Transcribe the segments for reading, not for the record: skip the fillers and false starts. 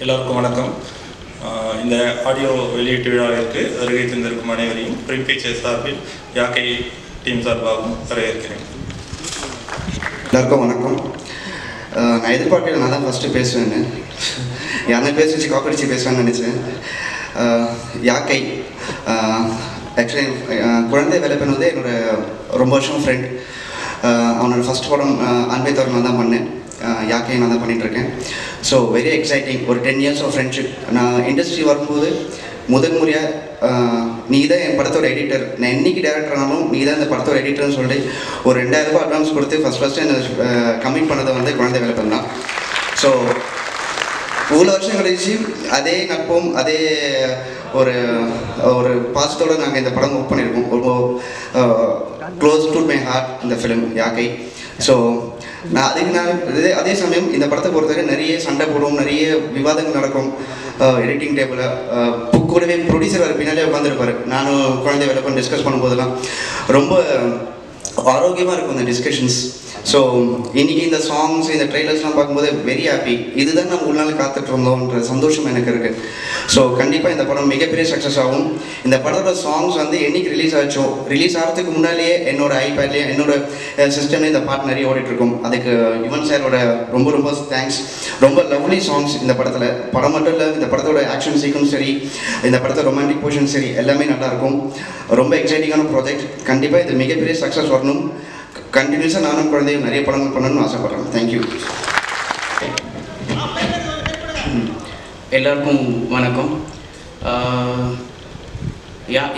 எல்லோருக்கும் வணக்கம். இந்த ஆடியோ வெளியீட்டு விழாவிற்கு வருகை தந்திருக்கும் அனைவரையும் பிரிண்ட் பிக்சர்ஸ் சார்பில் யாக்கை டீம் சார்பாகவும் வரவேற்கிறேன். எல்லாருக்கும் வணக்கம். நான் எதிர்பார்க்கல நான் தான் ஃபஸ்ட்டு பேசுவேன்னு, யாருன்னா பேச வச்சு காப்படிச்சு பேசுவேன்னு நினச்சேன். யாக்கை ஆக்சுவலி குழந்தை வேலைப்பன் வந்து என்னோட ரொம்ப வருஷம் ஃப்ரெண்ட். அவனோட ஃபஸ்ட் படம் அன்பை தவிர நான் தான் பண்ணேன், யாக்கையை நான் தான் பண்ணிகிட்ருக்கேன். So very exciting. ஒரு 10 years ஆஃப் ஃப்ரெண்ட்ஷிப். நான் இண்டஸ்ட்ரி வரும்போது முதல் முறையாக நீ தான் என் படத்தோட எடிட்டர், நான் என்றைக்கு டேரக்டர்னாலும் நீ தான் இந்த படத்தோட எடிட்டர்னு சொல்லிட்டு ஒரு 2000 ரூபாய் அட்வான்ஸ் கொடுத்து ஃபஸ்ட்டு என்னை கமிட் பண்ணதை வந்து குழந்தை வேலைப்பன் தான். ஸோ இவ்வளோ வருஷம் கழிச்சு அதே நட்பும் அதே ஒரு ஒரு பாசத்தோடு நாங்கள் இந்த படம் ஒர்க் பண்ணியிருக்கோம். ரொம்ப க்ளோஸ் டு மை ஹார்ட் இந்த ஃபிலிம் யாக்கை. ஸோ அதே சமயம் இந்த படத்தை பொறுத்தவரை நிறைய சண்டை போடும், நிறைய விவாதங்கள் நடக்கும் எடிட்டிங் டேபிளில். கூடவே ப்ரொடியூசர் வர பின்னாலே உட்காந்துருப்பார். நானும் குழந்தை வேலைப்பன் டிஸ்கஸ் பண்ணும்போதெல்லாம் ரொம்ப ஆரோக்கியமாக இருக்கும் இந்த டிஸ்கஷன்ஸ். ஸோ இன்றைக்கி இந்த சாங்ஸ் இந்த ட்ரெய்லர்ஸ்லாம் பார்க்கும்போது வெரி ஹாப்பி. இதுதான் நம்ம உள்ள நாள் காத்துட்டு இருந்தோன்ற சந்தோஷம் எனக்கு இருக்குது. ஸோ கண்டிப்பாக இந்த படம் மிகப்பெரிய சக்ஸஸ் ஆகும். இந்த படத்தோட சாங்ஸ் வந்து என்றைக்கு ரிலீஸ் ஆச்சோ, ரிலீஸ் ஆகிறதுக்கு முன்னாலேயே என்னோட ஐபேட்லேயே என்னோட சிஸ்டம்லேயே இந்த பாட்டு நிறைய ஓடிட்டுருக்கும். அதுக்கு யுவன் சாரோட ரொம்ப ரொம்ப தேங்க்ஸ். ரொம்ப லவ்லி சாங்ஸ் இந்த படத்தில். படம் மட்டும் இல்லை, இந்த படத்தோட ஆக்ஷன் சீக்வன்ஸ் சரி, இந்த படத்தோட ரொமான்டிக் போர்ஷன் சரி, எல்லாமே நல்லாயிருக்கும். ரொம்ப எக்ஸைட்டிங்கான ப்ராஜெக்ட். கண்டிப்பாக இது மிகப்பெரிய சக்ஸஸ் வரணும். கண்டினியூஸாக நானும் குழந்தையும் நிறைய படங்கள் பண்ணணும்னு ஆசைப்பட்றேன். தேங்க்யூ. எல்லாருக்கும் வணக்கம்.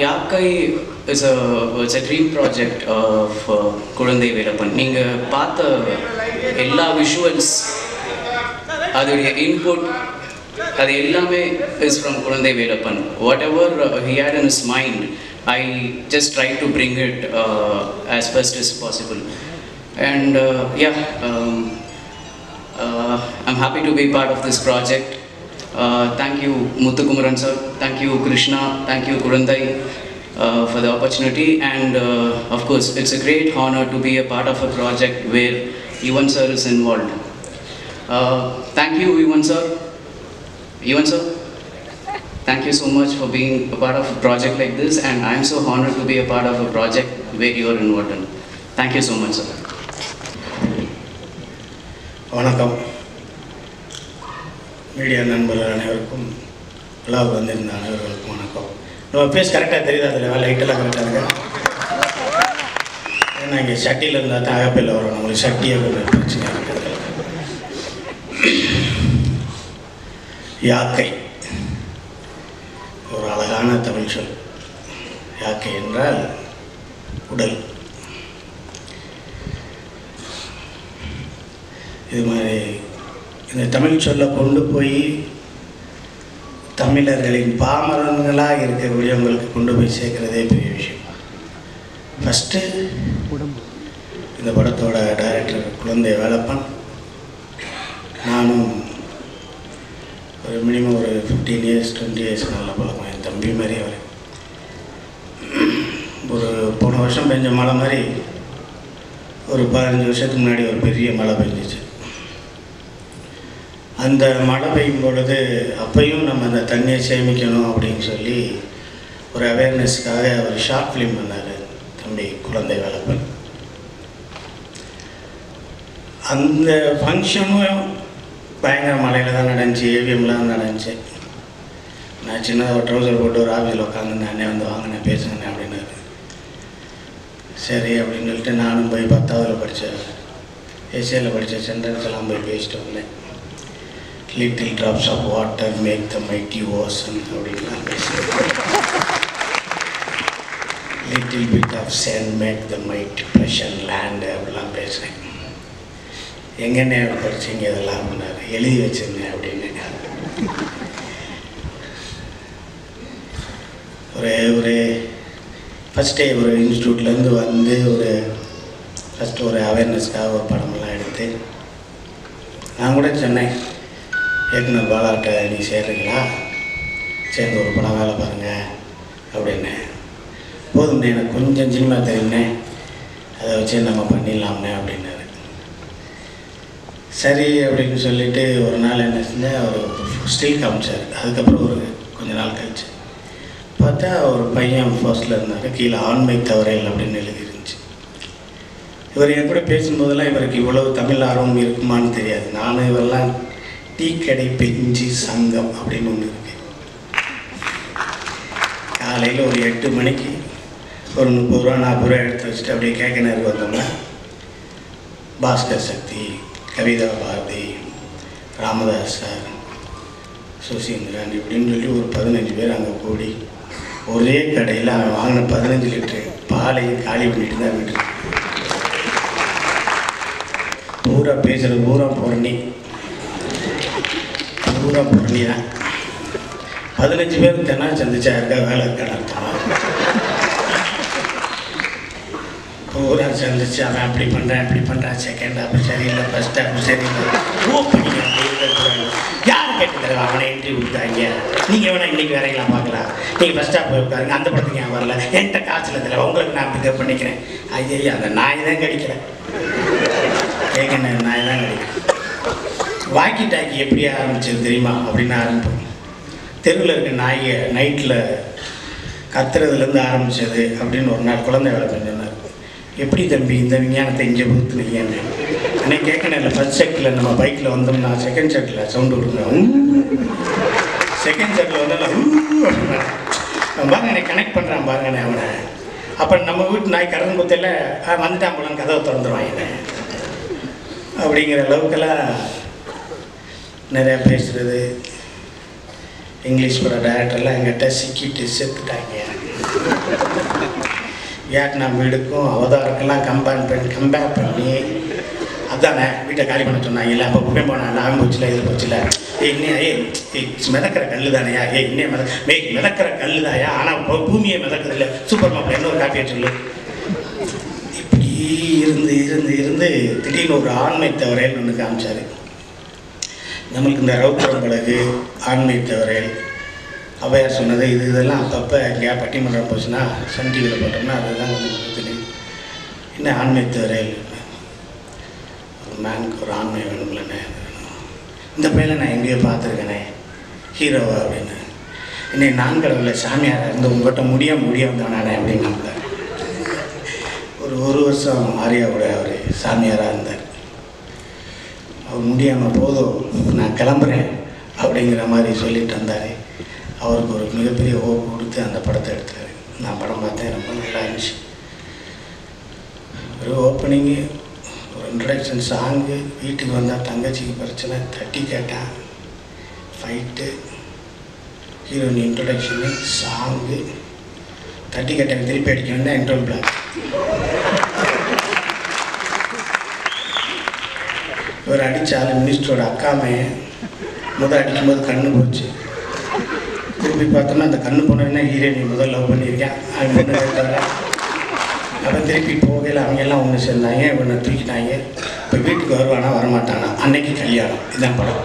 யாக்கை it's a dream project of குழந்தை வேலைப்பன். நீங்கள் பார்த்த எல்லா விஷுவல்ஸ், அதோடைய இன்புட், அது எல்லாமே இஸ் ஃப்ரம் குழந்தை வேலைப்பன். Whatever he had in his mind, I just try to bring it as best as possible. And I'm happy to be part of this project. Thank you Muthukumaran sir, thank you Krishna, thank you Kurandai for the opportunity. And of course it's a great honor to be a part of a project where Yuvan sir is involved. Thank you Yuvan sir. Thank you so much for being a part of a project like this, and I am so honored to be a part of a project where you are involved in. Thank you so much sir. வணக்கம். Media நண்பர்கள் அனைவருக்கும், விழாவுக்கு வந்திருந்த அனைவர்களுக்கும் வணக்கம். நம்ம base கரெக்டாக தெரியுது, அதில் லைட்டெல்லாம் கரெக்டாக இருக்கா? ஏன்னா இங்கே சட்டியில் இருந்தால் தான் அகப்பையில் வரும், நம்மளுக்கு சட்டியை கொஞ்சம் பிரச்சனை இருக்குது. யாக்கை ஒரு அழகான தமிழ் சொல். யாக்கை என்றால் உடல். இது மாதிரி இந்த தமிழ் சொல்லை கொண்டு போய் தமிழர்களின் பாமரங்களாக இருக்கக்கூடியவங்களுக்கு கொண்டு போய் சேர்க்குறதே பெரிய விஷயம். ஃபஸ்ட்டு இந்த படத்தோட டைரக்டர் குழந்தை வேலைப்பன், நானும் ஒரு மினிமம் ஒரு 15 years 20 years நல்ல பழக்கம். என் தம்பி மாதிரி அவர். ஒரு போன வருஷம் பெஞ்ச மழை மாதிரி ஒரு 15 வருஷத்துக்கு முன்னாடி ஒரு பெரிய மழை பெஞ்சிச்சு. அந்த மழை பெய்யும் பொழுது அப்பையும் நம்ம அந்த தண்ணியை சேமிக்கணும் அப்படின்னு சொல்லி ஒரு அவேர்னஸ்க்காக ஒரு ஷார்ட் ஃபிலிம் பண்ணார் தம்பி குழந்தை வேலைப்பன். அந்த ஃபங்க்ஷனும் பயங்கர மழையில் தான் நடந்துச்சு, ஏவிஎம்மில் தான் நடந்துச்சு. நான் சின்னதாக ஒரு ட்ரௌசர் போட்டு ஒரு ஆஃபீஸில் உட்காந்துருந்தேன். அண்ணே வந்து வாங்கினேன் பேசுங்கண்ணே அப்படின்னாரு. சரி அப்படின்னு சொல்லிட்டு நானும் போய் 10th படித்த ஏசியாவில் படித்த சென்டென்ஸ் எல்லாம் போய் பேசிட்டு வந்தேன். Little drops of water make the mighty ocean அப்படின்லாம் பேசுகிறேன். Little bit of sand make the mighty precious land அப்படிலாம் பேசுகிறேன். எங்கன்னே படிச்சிங்க இதெல்லாம் பண்ணார், எழுதி வச்சுருந்தேன் அப்படின்னு. ஒரு ஃபஸ்ட்டே ஒரு இன்ஸ்டியூட்லேருந்து வந்து ஃபஸ்ட்டு ஒரு அவேர்னஸ்க்காக ஒரு படமெல்லாம் எடுத்து நான் கூட சொன்னேன், இயக்குனர் பாலாட்ட நீ சேர்றீங்களா, சேர்ந்து ஒரு படம் வேலை பாருங்கள் அப்படின்னு. போதும்ண்ணே, எனக்கு கொஞ்சம் சினிமா தெரியும்ண்ணே, அதை வச்சு நம்ம பண்ணிடலாம்ண்ணே அப்படின்னாரு. சரி அப்படின்னு சொல்லிட்டு ஒரு நாள் என்ன செஞ்சேன், ஒரு ஸ்டில் காமிச்சார். அதுக்கப்புறம் ஒரு கொஞ்ச நாள் கழிச்சு பார்த்தா ஒரு பையன் ஃபர்ஸ்ட்டில் இருந்தார், கீழே ஆண்மை தவறையில் அப்படின்னு எழுதிருந்துச்சு. இவர் என் கூட பேசும்போதெல்லாம் இவருக்கு இவ்வளவு தமிழ் ஆர்வம் இருக்குமான்னு தெரியாது. நானும் இவரெல்லாம் டீ கடை பெஞ்சு சங்கம் அப்படின்னு ஒன்று இருக்கு. காலையில் ஒரு 8 மணிக்கு ஒரு 30 ரூபா 40 ரூபா எடுத்து வச்சுட்டு அப்படியே கேட்க நேரம் வந்தோம்னா பாஸ்கர் சக்தி, கவிதா பாரதி, ராமதாஸ் சார், சுசீந்திரன் இப்படின்னு சொல்லி ஒரு 15 பேர் அங்கே கூடி ஒரே கடையில் அவன் வாங்கின 15 லிட்டரு பாலையும் காலி பண்ணிட்டு தான் விட்டு பூரா பேசுகிறது பூரா பொருணி தான். 15 பேர் தினா சந்திச்சா இருக்கா வேலை இருக்கான்னு அர்த்தமா? பூரா சந்திச்சு அவன் அப்படி பண்ணுறான் இப்படி பண்ணுறான், செகண்ட் ஹாஃப் சரியில்லை, ஃபர்ஸ்ட் ஹாஃப் சரியில்லை, ஓப்பனிங் யார் கேட்டு அவனை என்ட்ரி கொடுத்தாங்க, நீங்கள் வேணா இன்றைக்கி வேலையெல்லாம் பார்க்கலாம், நீங்கள் ஃபஸ்ட் ஹாஃப் போய் உட்காருங்க, அந்த படத்துக்கு ஏன் வரல, என்கிட்ட காய்ச்சல் இதில் உங்களுக்கு நான் பிக்கப் பண்ணிக்கிறேன். ஐயா அந்த நாய் தான் கடிக்கிறேன், கேட்க நாய் தான் கடிக்கிறேன். வாக்கி டாக்கி எப்படி ஆரம்பிச்சது தெரியுமா அப்படின்னு ஆரம்பிப்போம். தெருவில் இருக்க நாயை நைட்டில் கத்துறதுலேருந்து ஆரம்பித்தது அப்படின்னு ஒரு நாள் குழந்தை வேலை சொன்னார். எப்படி தம்பி இந்த விஞ்ஞானத்தை இங்கே புகுத்துனீங்கன்னு அன்னைக்கு கேட்கணும். இல்லை ஃபர்ஸ்ட் செட்டில் நம்ம பைக்கில் வந்தோம்னா செகண்ட் செட்டில் சவுண்டு விடுங்க, செகண்ட் செட்டில் வந்தாலும் பாருங்க என்னை கனெக்ட் பண்ணுறான் பாருங்கண்ணே அவனை. அப்போ நம்ம வீட்டு நாய் கடன் குத்தையில் வந்துட்டான் போலன்னு கதவை திறந்துருவாங்க. அப்படிங்கிற அளவுக்கெல்லாம் நிறையா பேசுகிறது. இங்கிலீஷ் பட டேரக்டர்லாம் எங்கிட்ட சிக்கிட்டு செத்துட்டாங்க. வியட்நாம் வீடுக்கும் அவதாருக்கெல்லாம் கம்பேர் பண்ணி அதானே வீட்டை காலி பண்ண சொன்னாங்கல்ல. அப்போ குப்பை போனால் நான் போச்சுல இது போச்சுல, மிதக்கிற கல் தானையா, இன்னும் மிதக்கிற கல் தாயா, ஆனால் பூமியை மிதக்கிறது இல்லை, சூப்பர் மாப்பிள்ள என்ன ஒரு காப்பியை சொல்லு. இப்படி இருந்து இருந்து இருந்து திடீர்னு ஒரு ஆண்மை தவறையில் ஒன்று காமிச்சார். நம்மளுக்கு இந்த ரவுத்தரம் பழகு ஆண்மை தவறையில் அவையார் சொன்னது இதெல்லாம் அப்பப்போ எங்கேயா பட்டிமன்றம் போச்சுன்னா சன் டிவியில் போட்டோம்னா அதுதான் வந்து என்ன ஆண்மை தவறையில் ஒரு மேனுக்கு ஒரு ஆண்மை வேணும்லண்ணே, இந்த பையனை நான் எங்கேயோ பார்த்துருக்கேனே ஹீரோவா அப்படின்னு. இன்னைக்கு நான் கடவுளில் சாமியாராக இருந்து உங்கள்கிட்ட முடியாமல் தானே அப்படின்னு ஒரு வருஷம் ஆரியாவோட அவர் சாமியாராக இருந்தார். அவர் முடியாமல் போதும் நான் கிளம்புறேன் அப்படிங்கிற மாதிரி சொல்லிட்டு வந்தார். அவருக்கு ஒரு மிகப்பெரிய ஹோப் கொடுத்து அந்த படத்தை எடுத்தார். நான் படம் பார்த்தேன், ரொம்ப நல்லா இருந்துச்சு. ஒரு ஓப்பனிங்கு, ஒரு இன்ட்ரடக்ஷன் சாங்கு, வீட்டுக்கு வந்தால் தங்கச்சிக்கு பிரச்சனை, தட்டி கேட்டான், ஃபைட்டு, ஹீரோயின் இன்ட்ரடக்ஷனு, சாங்கு, தட்டி கேட்டாங்க திருப்பி அடிக்க வேண்டாம், இன்ட்ரோல் பிளாக். இவர் அடித்தாலும் மினிஸ்டரோட அக்காமே முதல் அடிக்கும்போது கண்ணு போச்சு. திருப்பி பார்த்தோம்னா அந்த கண்ணு போனதுன்னா ஹீரோயினி முதல் லவ் பண்ணியிருக்கேன் அவன் பொண்ணு கேட்டாங்க. அப்புறம் திருப்பி போகையில் அவங்கெல்லாம் ஒன்று சேர்ந்தாங்க, இவனை தூக்கிட்டாங்க. இப்போ வீட்டுக்கு வருவானா வரமாட்டானா, அன்னைக்கு கல்யாணம். இதுதான் படம்.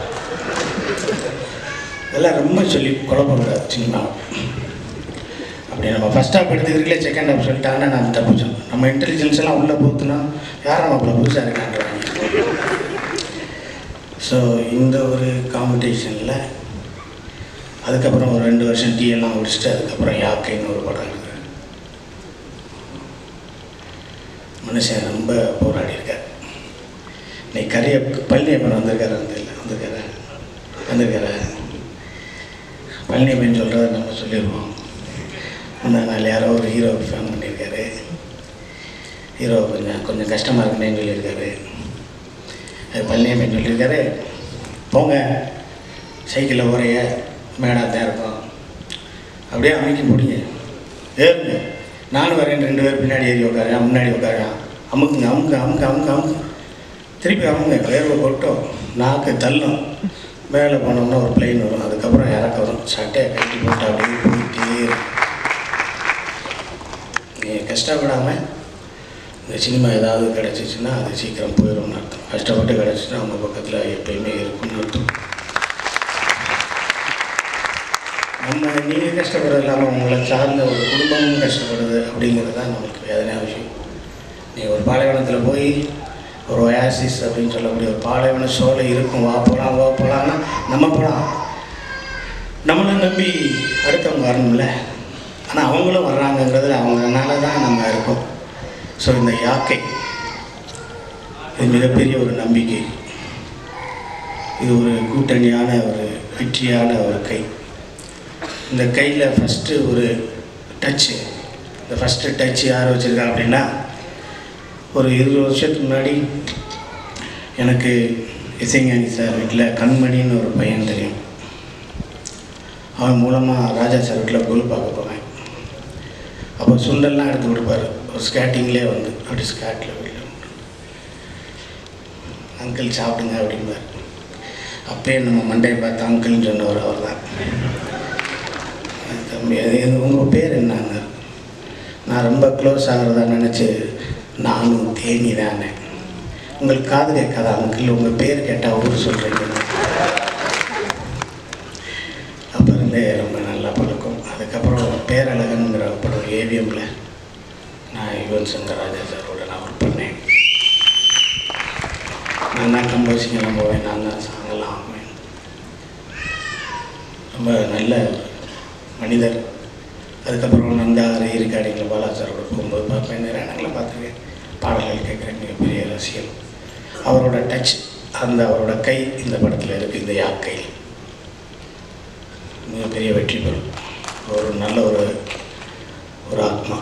இதெல்லாம் ரொம்ப சொல்லி குழப்பக்கூடாது சினிமா. அப்படி நம்ம ஃபஸ்ட் ஹாஃப் எடுத்துக்கிறீங்களே செகண்ட் ஹாஃப் சொல்லிட்டாங்கன்னா நம்ம தப்பிச்சோம். நம்ம இன்டெலிஜென்ஸ் எல்லாம் உள்ளே போத்துனா யாரும் நம்மளை புதுசாக இருக்கான்றாங்க. ஸோ இந்த ஒரு காம்படிஷனில் அதுக்கப்புறம் ஒரு 2 வருஷம் டீ எல்லாம் முடிச்சுட்டு அதுக்கப்புறம் யாக்கைன்னு ஒரு படம் இருக்குது. மனுஷன் ரொம்ப போராடி இருக்கார். இன்னைக்கு கரையை பழனியப்பன் வந்திருக்காரு பழனியப்பன் சொல்கிறத நம்ம சொல்லிடுவோம். அந்த நாள் யாரோ ஒரு ஹீரோவுக்கு ஃபோன் பண்ணியிருக்காரு. ஹீரோ கொஞ்சம் கஷ்டமாக இருக்குன்னு சொல்லியிருக்காரு. அது பழனியப்பன் சொல்லியிருக்காரு, போங்க சைக்கிளில் ஒரைய மேடாக தான் இருக்கும், அப்படியே அமைக்க முடியுங்க, ஏறுங்க, நானும் வரேன். 2 பேர் பின்னாடி ஏறி உட்காரேன், முன்னாடி உட்காரேன், அமுக்குங்க அமுக்கு அமுக்கு அமுக்கு அமுக்கு, திருப்பி அமுங்க, வேர்வை கொட்டும், நாக்கு தள்ளும், மேலே போனோம்னா ஒரு பிளெயின் வரும், அதுக்கப்புறம் இறக்க வரும், சட்டையை கட்டி போட்டு அப்படியே போயிட்டே இருக்கும். நீங்கள் கஷ்டப்படாமல் இந்த சினிமா ஏதாவது கிடச்சிச்சின்னா அது சீக்கிரம் போயிடும்னு அர்த்தம். கஷ்டப்பட்டு கிடச்சின்னா அவங்க பக்கத்தில் எப்பயுமே இருக்கும்னு அர்த்தம். நம்ம நீங்கள் கஷ்டப்படுறது இல்லாமல் உங்களை சார்ந்த ஒரு குடும்பமும் கஷ்டப்படுது அப்படிங்கிறது தான் நம்மளுக்கு வேதனையான விஷயம். நீங்கள் ஒரு பாலைவனத்தில் போய் ஒரு ஒயாசிஸ் அப்படின்னு சொல்லக்கூடிய ஒரு பாலைவன சோலை இருக்கும், வா போகலான்னா நம்ம போகலாம். நம்பி அடுத்தவங்க வரணும்ல, ஆனால் அவங்களும் வர்றாங்கங்கிறதுல அவங்கனால தான் நம்ம இருக்கோம். ஸோ இந்த யாக்கை இது மிகப்பெரிய ஒரு நம்பிக்கை. இது ஒரு கூட்டணியான ஒரு வெற்றியான ஒரு கை. இந்த கையில் ஃபஸ்ட்டு ஒரு டச்சு, இந்த ஃபஸ்ட்டு டச்சு யார் வச்சுருக்கா அப்படின்னா, ஒரு 20 வருஷத்துக்கு முன்னாடி எனக்கு இசைஞானி சார் வீட்டில் கண்மணின்னு ஒரு பையன் தெரியும். அவன் மூலமாக ராஜா சார் வீட்டில் கோல் பார்க்க போவேன். அப்போ சுண்டல்லாம் எடுத்து கொடுப்பார். ஒரு ஸ்கேட்டிங்லேயே வந்து அப்படி ஸ்கேட்டில் வீட்டில் அங்கிள் சாப்பிடுங்க அப்படிம்பார். அப்பயே நம்ம மண்டையை பார்த்து அங்கிள்னு சொன்னவர் அவர் தான். தம்பி உங்கள் பேர் என்னங்க? நான் ரொம்ப க்ளோஸ் ஆகிறதா நினச்சி நானும் தேனி தானே. உங்களுக்கு காது கேட்காத அங்கிள், உங்கள் பேர் கேட்டால் ஊர் சொல்கிறீங்க. அப்போ இருந்தே ரொம்ப நல்லா பழக்கம். அதுக்கப்புறம் பேரழகனுங்கிற படம் ஏவிஎம்மில் நான் யுவன் சங்கர் ராஜா சாரோட நான் ஒர்க் பண்ணேன். நான் தான் கம்போசிங்கெல்லாம் போவேன், நான் தான் சாங்கெல்லாம் ஆகுவேன். ரொம்ப நல்ல மனிதர். அதுக்கப்புறம் நந்தா ரீரிகார்டிங்கில் பாலா சாரோட போகும்போது பார்ப்பேன், நிறைய இடங்களை பார்த்துருக்கேன். பாடல்கள் கேட்குறேன், மிகப்பெரிய ரசிகர். அவரோட டச், அந்த அவரோட கை இந்த படத்தில் இருக்குது. இந்த யாக்கை மிகப்பெரிய வெற்றி பெறும். ஒரு நல்ல ஒரு ஆத்மா.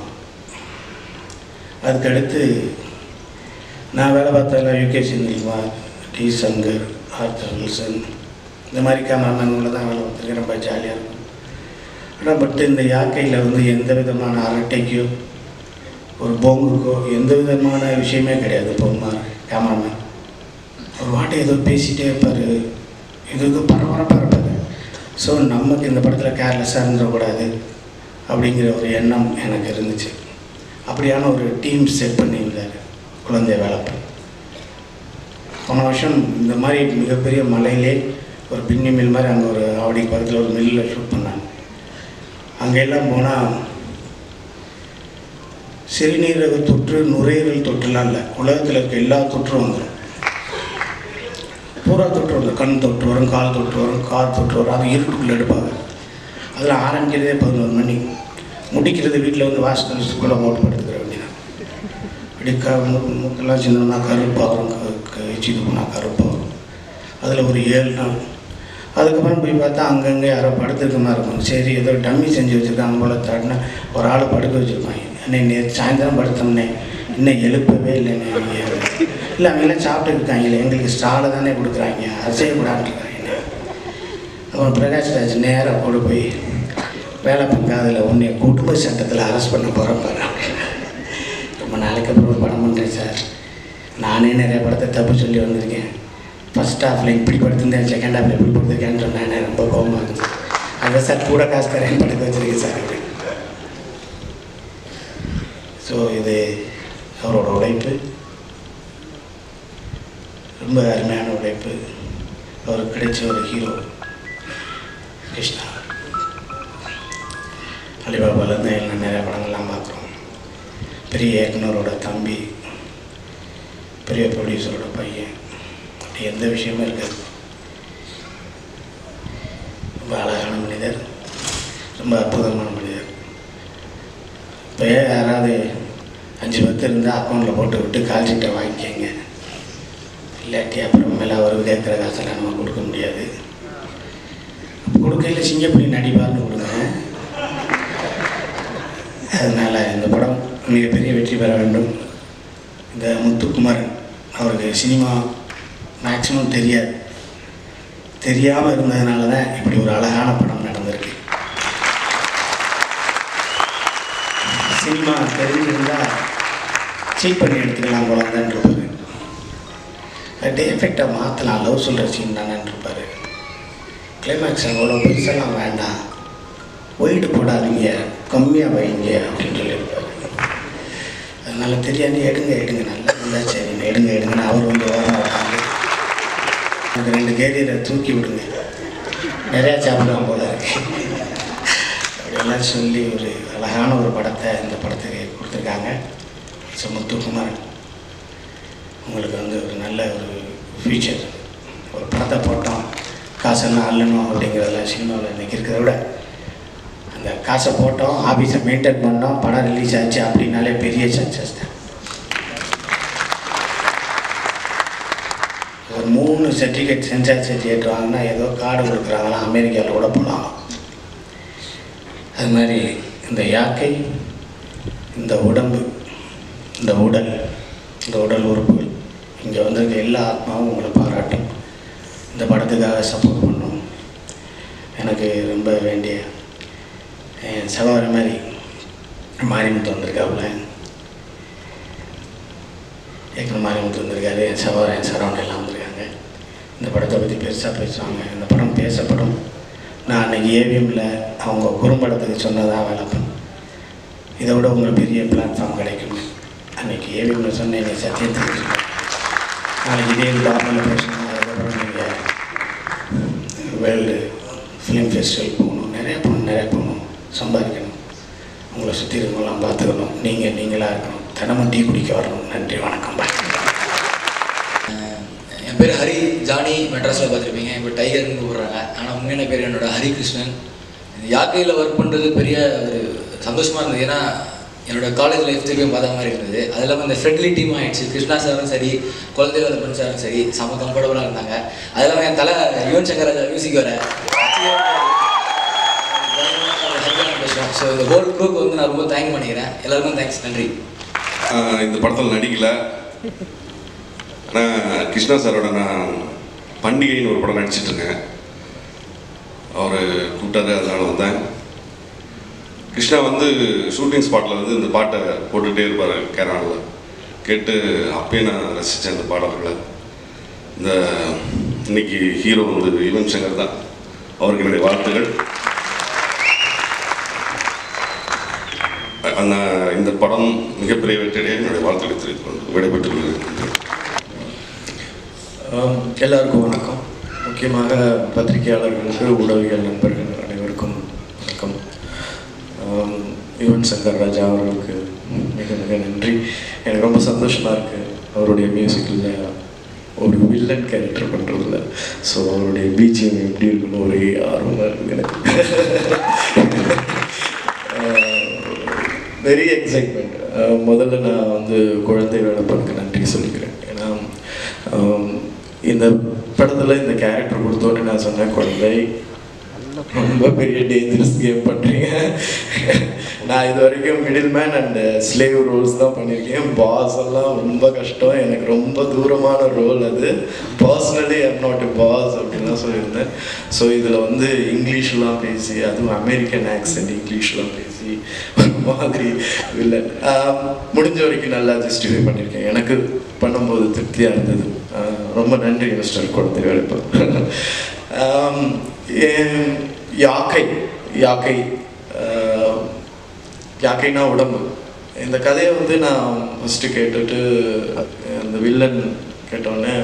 அதுக்கடுத்து நான் வேலை பார்த்ததில் UK Senthilkumar, T Shankar, Arthur Wilson, இந்த மாதிரி கேமராமேன்களில் தான் வேலை பார்த்துருக்கேன். ரொம்ப ஜாலியாக இருக்கும். ஆனால் பட் இந்த யாக்கையில் வந்து எந்த விதமான அரட்டைக்கோ ஒரு போங்குக்கோ எந்த விதமான விஷயமே கிடையாது. போகுமார் கேமராமேன் ஒரு வாட்டை ஏதோ பேசிகிட்டே இருப்பார், இது பரபரப்பாக இருப்பார். ஸோ நமக்கு இந்த படத்தில் கேர்லெஸ்ஸாக இருந்துடக்கூடாது அப்படிங்கிற ஒரு எண்ணம் எனக்கு இருந்துச்சு. அப்படியான ஒரு டீம் செட் பண்ணியிருந்தார் குழந்தை வேலைப்பன். போன வருஷம் இந்த மாதிரி மிகப்பெரிய மலையிலே ஒரு பின்னி மில் மாதிரி அங்கே ஒரு ஆவடி பக்கத்தில் ஒரு மில்லில் ஷூட் பண்ணாங்க. அங்கெல்லாம் போனால் சிறுநீரக தொற்று, நுரையீரல் தொற்றுலாம் இல்லை, உலகத்தில் இருக்க எல்லா தொற்றும் வந்துடும். பூரா தொற்று வரும். கண் தொற்று வரும், கால் தொற்று வரும், கார் தொற்று வரும். அது இருட்டுக்குள்ளே எடுப்பாங்க. அதில் ஆரம்பிக்கிறதே 11 மணி, முடிக்கிறது வீட்டில் வந்து வாஷ் கூட போட்டு படுத்துக்கிற வேண்டியதான். அப்படி மூக்கெல்லாம் சின்னனா கருப்பாக வரும், இது போனால் கருப்பாக வரும். அதில் ஒரு 7 நாள். அதுக்கப்புறம் போய் பார்த்தா அங்கங்கே யாரோ படுத்துருக்க மாதிரி இருக்கும். சரி ஏதோ டம்மி செஞ்சு வச்சுருக்காங்க போல தாட்டினா ஒரு ஆளை படுக்க வச்சுருப்பாங்க. நேற்று சாயந்தரம் படுத்தோம்னே இன்னும் எழுப்பவே இல்லைன்னு இல்லை, அவங்களாம் சாப்பிட்டு இருக்காங்களே, எங்களுக்கு ஸ்டாலை தானே கொடுக்குறாங்க, அசையக்கூடாதுருக்காங்க. அப்புறம் பிரகாஷ்ராஜ் நேராக கொண்டு போய் வேலை பார்க்காதில் உன்னை குடும்ப சட்டத்தில் அரெஸ்ட் பண்ண போகிறேன் பாரு. ரொம்ப நாளைக்கு அப்புறம் ஒரு படம் பண்ணுறேன் சார், நானே நிறைய படத்தை தப்பு சொல்லி வந்திருக்கேன். ஃபஸ்ட் ஹாஃபில் இப்படி படுத்திருந்தேன், செகண்ட் ஹாஃபில் இப்படி படுத்திருக்கேன்னு சொன்னேன். ரொம்ப கோபமாக இருந்துச்சு. அதான் சார் கூட காசு தரேன் படுக்க வச்சுருக்கேன் சார் அப்படின்னு. ஸோ இது அவரோட உழைப்பு, ரொம்ப அருமையான உழைப்பு. அவருக்கு கிடைச்ச ஒரு ஹீரோ கிருஷ்ணா. அலிபாபாலேருந்து எல்லாம் நிறைய படங்கள்லாம் பார்க்குறோம். பெரிய இயக்குனரோட தம்பி, பெரிய ப்ரொடியூசரோட பையன், அப்படி எந்த விஷயமும் இருக்காது. ரொம்ப அழகான மனிதர், ரொம்ப அற்புதமான மனிதர். இப்போ யாராவது 5-10 இருந்தால் அக்கௌண்ட்டில் போட்டு விட்டு கால் சீட்டை வாங்கிக்கங்க, இல்லாட்டி அப்புறமேல அவர் கேட்குற காசெல்லாம் நம்ம கொடுக்க முடியாது. கொடுக்கையில் சிங்கப்படி நடிப்பார்னு கொடுங்க. அதனால் இந்த படம் மிகப்பெரிய வெற்றி பெற வேண்டும். இந்த முத்துக்குமார் அவருக்கு சினிமா மேக்ஸிமம் தெரியாது, தெரியாமல் இருந்ததுனால தான் இப்படி ஒரு அழகான படம் நடந்திருக்கு. சினிமா தெரிஞ்சிருந்தால் சீட் பண்ணி எடுத்துக்கலாம் போலதான் இருப்பார். டே எஃபெக்டாக மாற்றலாம், லவ் சொல்கிற சீன் தானே இருப்பார். கிளைமேக்ஸ் அவ்வளோ பெருசெல்லாம் வேண்டாம், ஒயிட்டு போடாதீங்க, கம்மியாக வைங்க அப்படின்னு சொல்லியிருப்பார். அதனால் தெரியாது, எடுங்க நல்லா இருந்தால் சரி, எடுங்கன்னு அவர் வந்து ஓரமாக இருக்காங்க. அந்த 2 கேரியரை தூக்கி விடுங்க, நிறையா சாப்பிடுவோம் போல இருக்கு அப்படியெல்லாம் சொல்லி ஒரு அழகான ஒரு படத்தை இந்த படத்துக்கு கொடுத்துருக்காங்க. ஸோ முத்துக்குமார், உங்களுக்கு வந்து ஒரு நல்ல ஒரு ஃபியூச்சர். ஒரு படத்தை போட்டோம், காசெல்லாம் அள்ளணும் அப்படிங்கிறதெல்லாம் சினிமாவில் இன்றைக்கி இருக்கிறத விட அந்த காசை போட்டோம், ஆஃபீஸை மெயின்டைன் பண்ணோம், படம் ரிலீஸ் ஆச்சு அப்படின்னாலே பெரிய சக்ஸஸ் தான். ஒரு 3 சர்டிஃபிகேட் சென்சார் சர்டிஃபிகேட் வாங்கினா ஏதோ கார்டு கொடுக்குறாங்களா, அமெரிக்காவில் கூட போகலாம். அது மாதிரி இந்த யாக்கை, இந்த உடம்பு, இந்த உடல் உறுப்புகள், இங்கே வந்திருக்க எல்லா ஆத்மாவும் உங்களை பாராட்டும். இந்த படத்துக்காக சப்போர்ட் பண்ணோம். எனக்கு ரொம்ப வேண்டிய சகோதர மாதிரி மாரிமுத்து வந்திருக்காப்புல, ஏக்கர் மாரிமுத்து வந்திருக்காரு, என் சகோதரன் சரவணன் எல்லாம் வந்திருக்காங்க. இந்த படத்தை பற்றி பெருசாக பேசுவாங்க. இந்த படம் பேசப்படும். நான் அன்றைக்கி ஏவிஎம்மில் அவங்க குறும்படத்துக்கு சொன்னதாக வேலைப்பேன். இதை விட உங்களுக்கு பெரிய பிளாட்ஃபார்ம் கிடைக்கும். அன்றைக்கி ஏவிஎம்மில் சொன்ன என்னை சத்தியத்துக்கு நாளைக்கு இதே நார்மலில் பேசணும். அதுக்கப்புறம் நீங்கள் வேர்ல்டு ஃபிலிம் ஃபெஸ்டிவல் போகணும், நிறையா போகணும், சம்பாதிக்கணும், உங்களை சுற்றி இருக்கவங்களாம் பார்த்துக்கணும், நீங்களாக இருக்கணும், தினமும் டீ குடிக்க வரணும். நன்றி, வணக்கம், பாய். என் பேர் ஹரி. ஜானி மெட்ராஸில் பார்த்துருப்பீங்க, இப்போ டைகர்னு கூப்பிட்றாங்க. ஆனால் உண்மையான பேர் என்னோட ஹரிகிருஷ்ணன். யாக்கையில் ஒர்க் பண்ணுறது பெரிய ஒரு சந்தோஷமாக இருந்தது. ஏன்னா என்னோட காலேஜ் லைஃப் திருப்பி பார்த்த மாதிரி இருந்தது. அது இல்லாமல் இந்த ஃப்ரெண்ட்லி டீம் ஆகிடுச்சு. கிருஷ்ணா சாரும் சரி, குழந்தை வேலப்பன் சாரும் சரி, செம்ம கம்ஃபர்டபுளாக இருந்தாங்க. அது இல்லாமல் என் தலை யுவன் சங்கர் ராஜா மியூசிக் வர பேசுவோம். ஸோ இந்த ஹோல் குரூப் வந்து நான் ரொம்ப தேங்க் பண்ணிக்கிறேன். எல்லாருக்கும் தேங்க்ஸ், நன்றி. இந்த படத்தில் நடிக்கலை, ஆனால் கிருஷ்ணா சாரோட நான் பண்டிகைன்னு ஒரு படம் நடிச்சிட்ருக்கேன். அவர் கூப்பிட்டாரு, அதனால் வந்தேன். கிருஷ்ணா வந்து ஷூட்டிங் ஸ்பாட்டில் வந்து இந்த பாட்டை போட்டுகிட்டே இருப்பார் கேரளாவில். கேட்டு அப்பயே நான் ரசித்தேன் அந்த பாடல்களை. இந்த இன்னைக்கு ஹீரோ வந்து யுவன் சங்கர் தான். அவருக்கு என்னுடைய வாழ்த்துக்கள். இந்த படம் மிகப்பெரிய வெற்றியடைய என்னுடைய வாழ்த்துக்களை தெரிவித்துக் கொண்டு விடைபெற்றுள்ளது. எல்லாருக்கும் வணக்கம். முக்கியமாக பத்திரிகையாளர்களுக்கு, ஊடகவியல் நண்பர்கள் அனைவருக்கும் வணக்கம். யுவன் சங்கர் ராஜா அவர்களுக்கு மிக மிக நன்றி. எனக்கு ரொம்ப சந்தோஷமாக இருக்குது அவருடைய மியூசிக்கில் ஒரு வில்லன் கேரக்டர் பண்ணுறதில்ல. ஸோ அவருடைய பிஜிஎம் எப்படி இருக்குன்னு ஒரே ஆர்வமாக இருக்குது எனக்கு. Very excitement. முதல்ல நான் வந்து குழந்தை வேலப்பனுக்கு நன்றி சொல்லிக்கிறேன். ஏன்னா இந்த படத்தில் இந்த கேரக்டர் கொடுத்தோன்னே நான் சொன்னேன், குழந்தை ரொம்ப பெரிய டேஞ்சரஸ் கேம் பண்ணுறீங்க. நான் இது வரைக்கும் middle man and slave roles தான் பண்ணியிருக்கேன். பாஸ் எல்லாம் ரொம்ப கஷ்டம், எனக்கு ரொம்ப தூரமான ரோல் அது. Personally I'm not a boss அப்படின்னு தான் சொல்லியிருந்தேன். ஸோ இதில் வந்து இங்கிலீஷ்லாம் பேசி, அதுவும் அமெரிக்கன் ஆக்சென்ட் இங்கிலீஷ்லாம் பேசி ஒரு மாதிரி இல்லை, முடிஞ்ச வரைக்கும் நல்லா ஜஸ்டிஃபை பண்ணியிருக்கேன். எனக்கு பண்ணும்போது திருப்தியாக இருந்தது. ரொம்ப நன்றி மிஸ்டர் குழந்தை வேலப்பன். யாக்கைனா உடம்பு. இந்த கதையை வந்து நான் ஃபஸ்ட்டு கேட்டுட்டு அந்த வில்லன் கேட்டோடனே,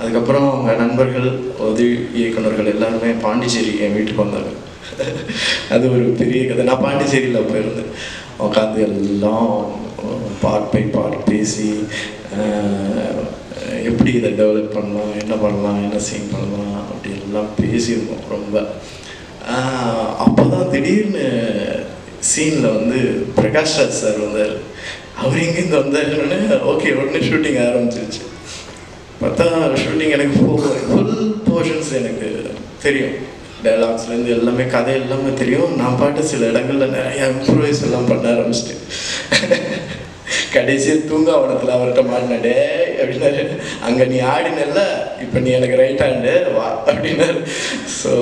அதுக்கப்புறம் அவங்க நண்பர்கள், உதவி இயக்குநர்கள் எல்லாருமே பாண்டிச்சேரி என் வீட்டுக்கு வந்தாங்க. அது ஒரு பெரிய கதை. நான் பாண்டிச்சேரியில் போயிருந்தேன். உட்காந்து எல்லாம் பார்ட் பை பார்ட் பேசி எப்படி இதை டெவலப் பண்ணலாம், என்ன சீன் பண்ணலாம் அப்படி எல்லாம் பேசியிருக்கோம் ரொம்ப. அப்போ தான் திடீர்னு சீனில் வந்து பிரகாஷ் ராஜ் சார் வந்தார். அவர் எங்கேருந்து வந்தாருன்னு ஓகே உடனே ஷூட்டிங் ஆரம்பிச்சிருச்சு. பார்த்தா ஷூட்டிங் எனக்கு ஃபுல் போர்ஷன்ஸ் எனக்கு தெரியும். டைலாக்ஸ்லேருந்து எல்லாமே, கதை எல்லாமே தெரியும். நான் பாட்டு சில இடங்களில் நிறைய இம்ப்ரூவைஸ் எல்லாம் பண்ண ஆரம்பிச்சிட்டேன். கடைசியாக தூங்காவனத்தில் அவர்கிட்ட மாட்டினடே அப்படின்னாரு, அங்கே நீ ஆடினல்ல, இப்போ நீ எனக்கு ரைட் ஹேண்டு வா அப்படின்னாரு. ஸோ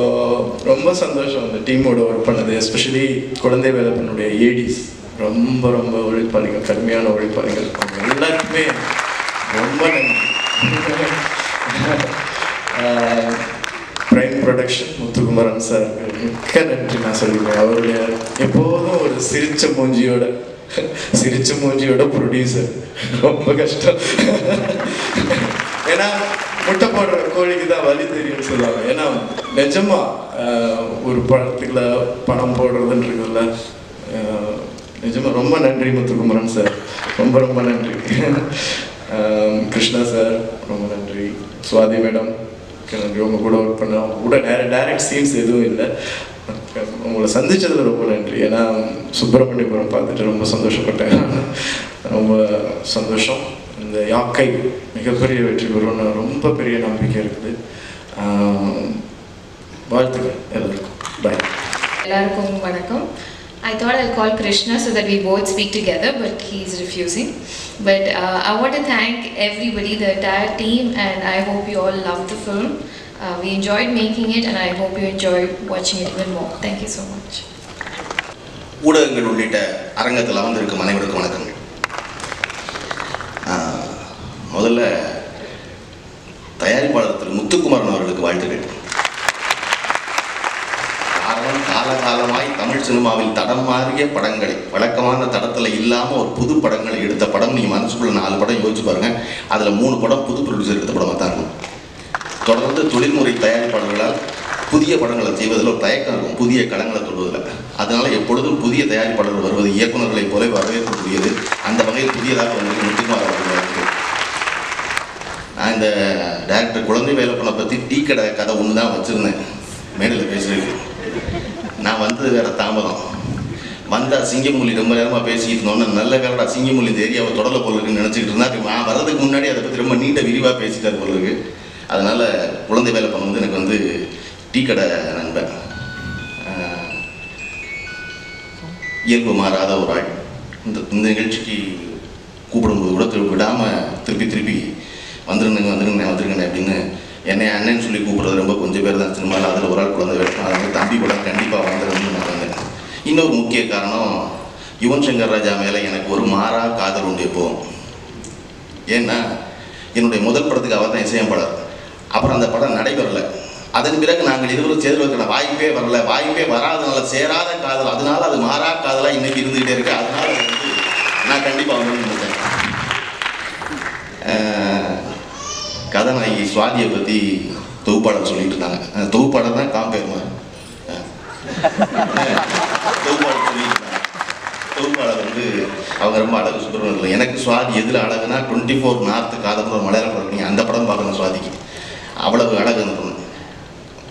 ரொம்ப சந்தோஷம் அந்த டீமோட ஒர்க் பண்ணது. எஸ்பெஷலி குழந்தை வேலப்பனுடைய ஏடிஸ் ரொம்ப ரொம்ப உழைப்பாளிகள், கடுமையான உழைப்பாளிகள். அவங்க எல்லாருக்குமே ரொம்ப நன்றி. பிரைம் ப்ரொடக்ஷன் முத்துக்குமரன் சார் மிக்க நன்றி நான் சொல்லுவேன். அவருடைய எப்போதும் ஒரு சிரிச்ச மூஞ்சியோட ப்ரொடியூசர் ரொம்ப கஷ்டம். ஏன்னா முட்டை போடுற கோழிக்கு தான் வலி தெரியும்னு சொல்லுவாங்க. ஏன்னா நிஜமா ஒரு படத்துக்குள்ள பணம் போடுறதுன்றதுல நிஜமா ரொம்ப நன்றி முத்துக்குமரன் சார், ரொம்ப ரொம்ப நன்றி. கிருஷ்ணா சார் ரொம்ப நன்றி. சுவாதி மேடம், மிக்க நன்றி. உங்க கூட ஒர்க் பண்ண, அவங்க கூட டைரக்ட் சீன்ஸ் எதுவும் இல்லை. உங்களை சந்தித்ததில் ரொம்ப நன்றி. ஏன்னா சுப்பிரமணியபுரம் பார்த்துட்டு ரொம்ப சந்தோஷப்பட்டேன். ரொம்ப சந்தோஷம். இந்த யாக்கை மிகப்பெரிய வெற்றி பெறும்னு ரொம்ப பெரிய நம்பிக்கை இருக்குது. வாழ்த்துக்கள் எல்லாருக்கும். பாய். எல்லாருக்கும் வணக்கம். I thought I'll call Krishna so that we both speak together, but he's refusing. But I want to thank everybody, the entire team, and I hope you all loved the film. We enjoyed making it, and I hope you enjoyed watching it even more. Thank you so much. ஊடகங்கள் உள்ளிட்ட அரங்கத்தில் வந்திருக்கும் அனைவருக்கும் வணக்கங்கள். முதல்ல தயாரிப்பாளர் திரு முத்துக்குமாரன் அவர்களுக்கு வாழ்த்துக்கள். காலகாலமாய் தமிழ் சினிமாவில் தடம் மாறிய படங்களை, வழக்கமான தடத்தில் இல்லாமல் ஒரு புது படங்களை எடுத்த படம். நீங்கள் மனசுக்குள்ள 4 படம் யோசிச்சு பாருங்கள். அதில் 3 படம் புது ப்ரொடியூசர் எடுத்த படமாக தான் இருக்கும். தொடர்ந்து தொழில்முறை தயாரிப்பாளர்களால் புதிய படங்களை செய்வதில் ஒரு தயக்கம் இருக்கும், புதிய களங்களை தொடுவதில். அதனால எப்பொழுதும் புதிய தயாரிப்பாளர்கள் வருவது இயக்குநர்களைப் போல வரவேற்கக்கூடியது. அந்த வகையில் புதியதாக வந்து முத்துக்குமார் அவர்கள். நான் இந்த டைரக்டர் குழந்தை வேலப்பனை பற்றி டீ கடை கதை ஒன்று தான் வச்சுருந்தேன் மேடையில் பேசுகிறதுக்கு. நான் வந்தது வேறு தாமதம். வந்தால் சிங்கமூலி ரொம்ப நேரமாக பேசிக்கிட்டு இருந்தோன்னு, நல்ல வேறடா சிங்கமூலி இந்த ஏரியாவை தொடலை போல இருக்குன்னு நினச்சிக்கிட்டு இருந்தால் நான் வர்றதுக்கு முன்னாடி அதை பற்றி ரொம்ப நீட்டாக விரிவாக பேசிட்டார் போல இருக்கு. அதனால் குழந்தை வேலப்பன் வந்து எனக்கு வந்து டீ கடை நண்பன், இயல்பு மாறாத ஒரு ஆள். இந்த நிகழ்ச்சிக்கு கூப்பிடும்போது கூட விடாமல் திருப்பி வந்துருங்கண்ணே அப்படின்னு என்னை அண்ணன் சொல்லி கூப்பிட்றது ரொம்ப கொஞ்சம் பேர் தான் சினிமாவில். அதில் ஒரு ஆள் குழந்தை வேணும். அதனால் தம்பி கூட கண்டிப்பாக வந்துடணும்னு நான் வந்தேன். இன்னொரு முக்கிய காரணம், யுவன் சங்கர் ராஜா மேலே எனக்கு ஒரு மாறா காதல் உண்டு எப்போவும். ஏன்னா என்னுடைய முதல் படத்துக்கு அவர் தான் இசையமைப்பாளர். அப்புறம் அந்த படம் நடைபெறலை. அதன் பிறகு நாங்கள் இருவரும் சேர்ந்து வைக்கிற வாய்ப்பே வரல. வாய்ப்பே வராதனால சேராத காதல், அதனால அது மாறா காதலாக இன்னைக்கு இருந்துகிட்டே இருக்கு. அதனால வந்து நான் கண்டிப்பாக வந்து நினைச்சேன். கதாநாயகி சுவாதியை பற்றி தொகுப்பாளர் சொல்லிட்டு இருந்தாங்க. தொகுப்பாளர் தான் காம்பேருமா தொகுப்பாளர் சொல்லிட்டு இருந்தாங்க. தொகுப்பாளர் வந்து அவங்க ரொம்ப அழகு சுப்பிரமணியம். எனக்கு சுவாதி எதில் அழகுனா 24 நார்த்து காதல் ஒரு மலையாள படம் நீங்கள் அந்த படம் பார்க்கணும். சுவாதிக்கு அவ்வளவு அழகுன்னு பொண்ணு.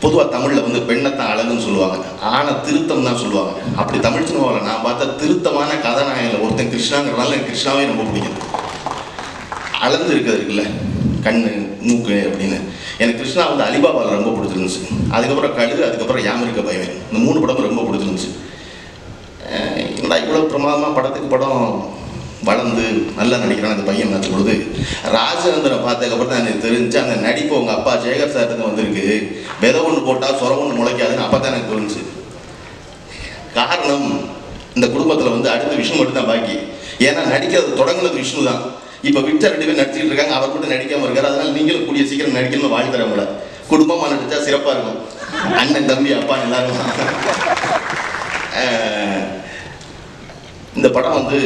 பொதுவாக தமிழில் வந்து பெண்ணைத்தான் அழகுன்னு சொல்லுவாங்க, ஆனால் திருத்தம் தான் சொல்லுவாங்க. அப்படி தமிழ் சினிமாவில் நான் பார்த்த திருத்தமான கதாநாயகில் ஒருத்தன் கிருஷ்ணாங்கிறனால எனக்கு கிருஷ்ணாவே ரொம்ப பிடிக்கும். அளந்து இருக்கிறது இருக்குல்ல, கண் மூக்கு அப்படின்னு. எனக்கு கிருஷ்ணா வந்து அலிபாபாவில் ரொம்ப பிடிச்சிருந்துச்சு. அதுக்கப்புறம் கழுகு, அதுக்கப்புறம் யாமிருக்க பையன். இந்த 3 படம் ரொம்ப பிடிச்சிருந்துச்சு. என்னடா இவ்வளோ பிரமாதமாக படத்துக்கு படம் வளர்ந்து நல்லா நடிக்கிறான் அந்த பையன் நினச்சி கொடுத்து ராஜேந்திரனை பார்த்ததுக்கப்புறம் தான் எனக்கு தெரிஞ்சு அந்த நடிப்பு உங்கள் அப்பா சேகர் சார்ட்டு வந்திருக்கு. விதை ஒன்று போட்டால் சொரம் ஒன்று முளைக்காதுன்னு அப்போ தான் எனக்கு தோணுச்சு. காரணம், இந்த குடும்பத்தில் வந்து அடுத்த விஷ்ணு மட்டும் தான் பாக்கி. ஏன்னா நடிக்கிறது தொடங்குனது விஷ்ணு தான். இப்போ விட்ட 2 பேர் நடிச்சுட்டு இருக்காங்க, அவர் மட்டும் நடிக்காமல் இருக்காரு. அதனால நீங்களும் கூடிய சீக்கிரம் நடிக்கணும்னு வாழ்த்துறேன். கூட குடும்பமாக நடிச்சா சிறப்பாக இருக்கும். அண்ணன் தம்பி அப்பா எல்லாரும். இந்த படம் வந்து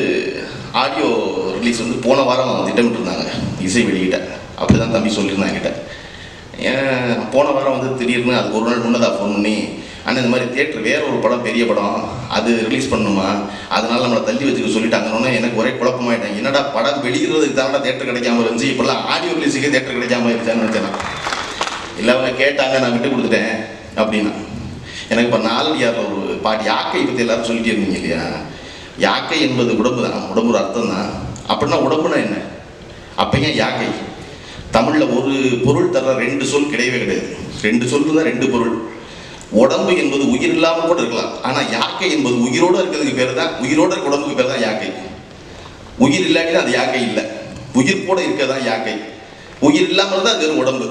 ஆடியோ ரிலீஸ் வந்து போன வாரம் திட்டமிட்டு இருந்தாங்க, இசை வெளியிட்ட. அப்படி தான் தம்பி சொல்லியிருந்தாங்க என்கிட்ட. போன வாரம் வந்து திடீர்னு அதுக்கு ஒரு நாள் முன்னதாக ஃபோன் பண்ணி, ஆனால் இந்த மாதிரி தியேட்டர் வேறு ஒரு படம், பெரிய படம், அது ரிலீஸ் பண்ணணுமா, அதனால நம்மளை தள்ளி வச்சுக்க சொல்லிட்டாங்கன்னு எனக்கு ஒரே குழப்பமாயிட்டேன். என்னடா படம் வெளியிடுறதுக்கு தானடா தேட்டர் கிடைக்காம இருந்துச்சு, இப்போல்லாம் ஆடியோ ரிலீஸுக்கே தேட்டர் கிடைக்காம இருந்துச்சான்னு நினச்சேன். இல்லை அவங்க கேட்டாங்க, நான் விட்டு கொடுத்துட்டேன் அப்படின்னா. எனக்கு இப்போ 4 ஒரு பாட்டு யாக்கை பற்றி எல்லாரும் சொல்லிட்டே இருந்தீங்க இல்லையா. யாக்கை என்பது உடம்பு தான், உடம்பு ஒரு அர்த்தம் தான். அப்படின்னா உடம்புனா என்ன? அப்போ ஏன் யாக்கை? தமிழில் ஒரு பொருள் தர 2 சொல் கிடையவே கிடையாது. 2 சொல் தான் 2 பொருள். உடம்பு என்பது உயிர் இல்லாமல் கூட இருக்கலாம், ஆனால் யாக்கை என்பது உயிரோடு இருக்கிறதுக்கு பேர் தான், உயிரோடு இருக்க உடம்புக்கு பேர் தான் யாக்கை. உயிர் இல்லாட்டினா அது யாக்கை இல்லை, உயிர் கூட இருக்கிறது தான் யாக்கை. உயிர் இல்லாமல் தான் அது உடம்பு,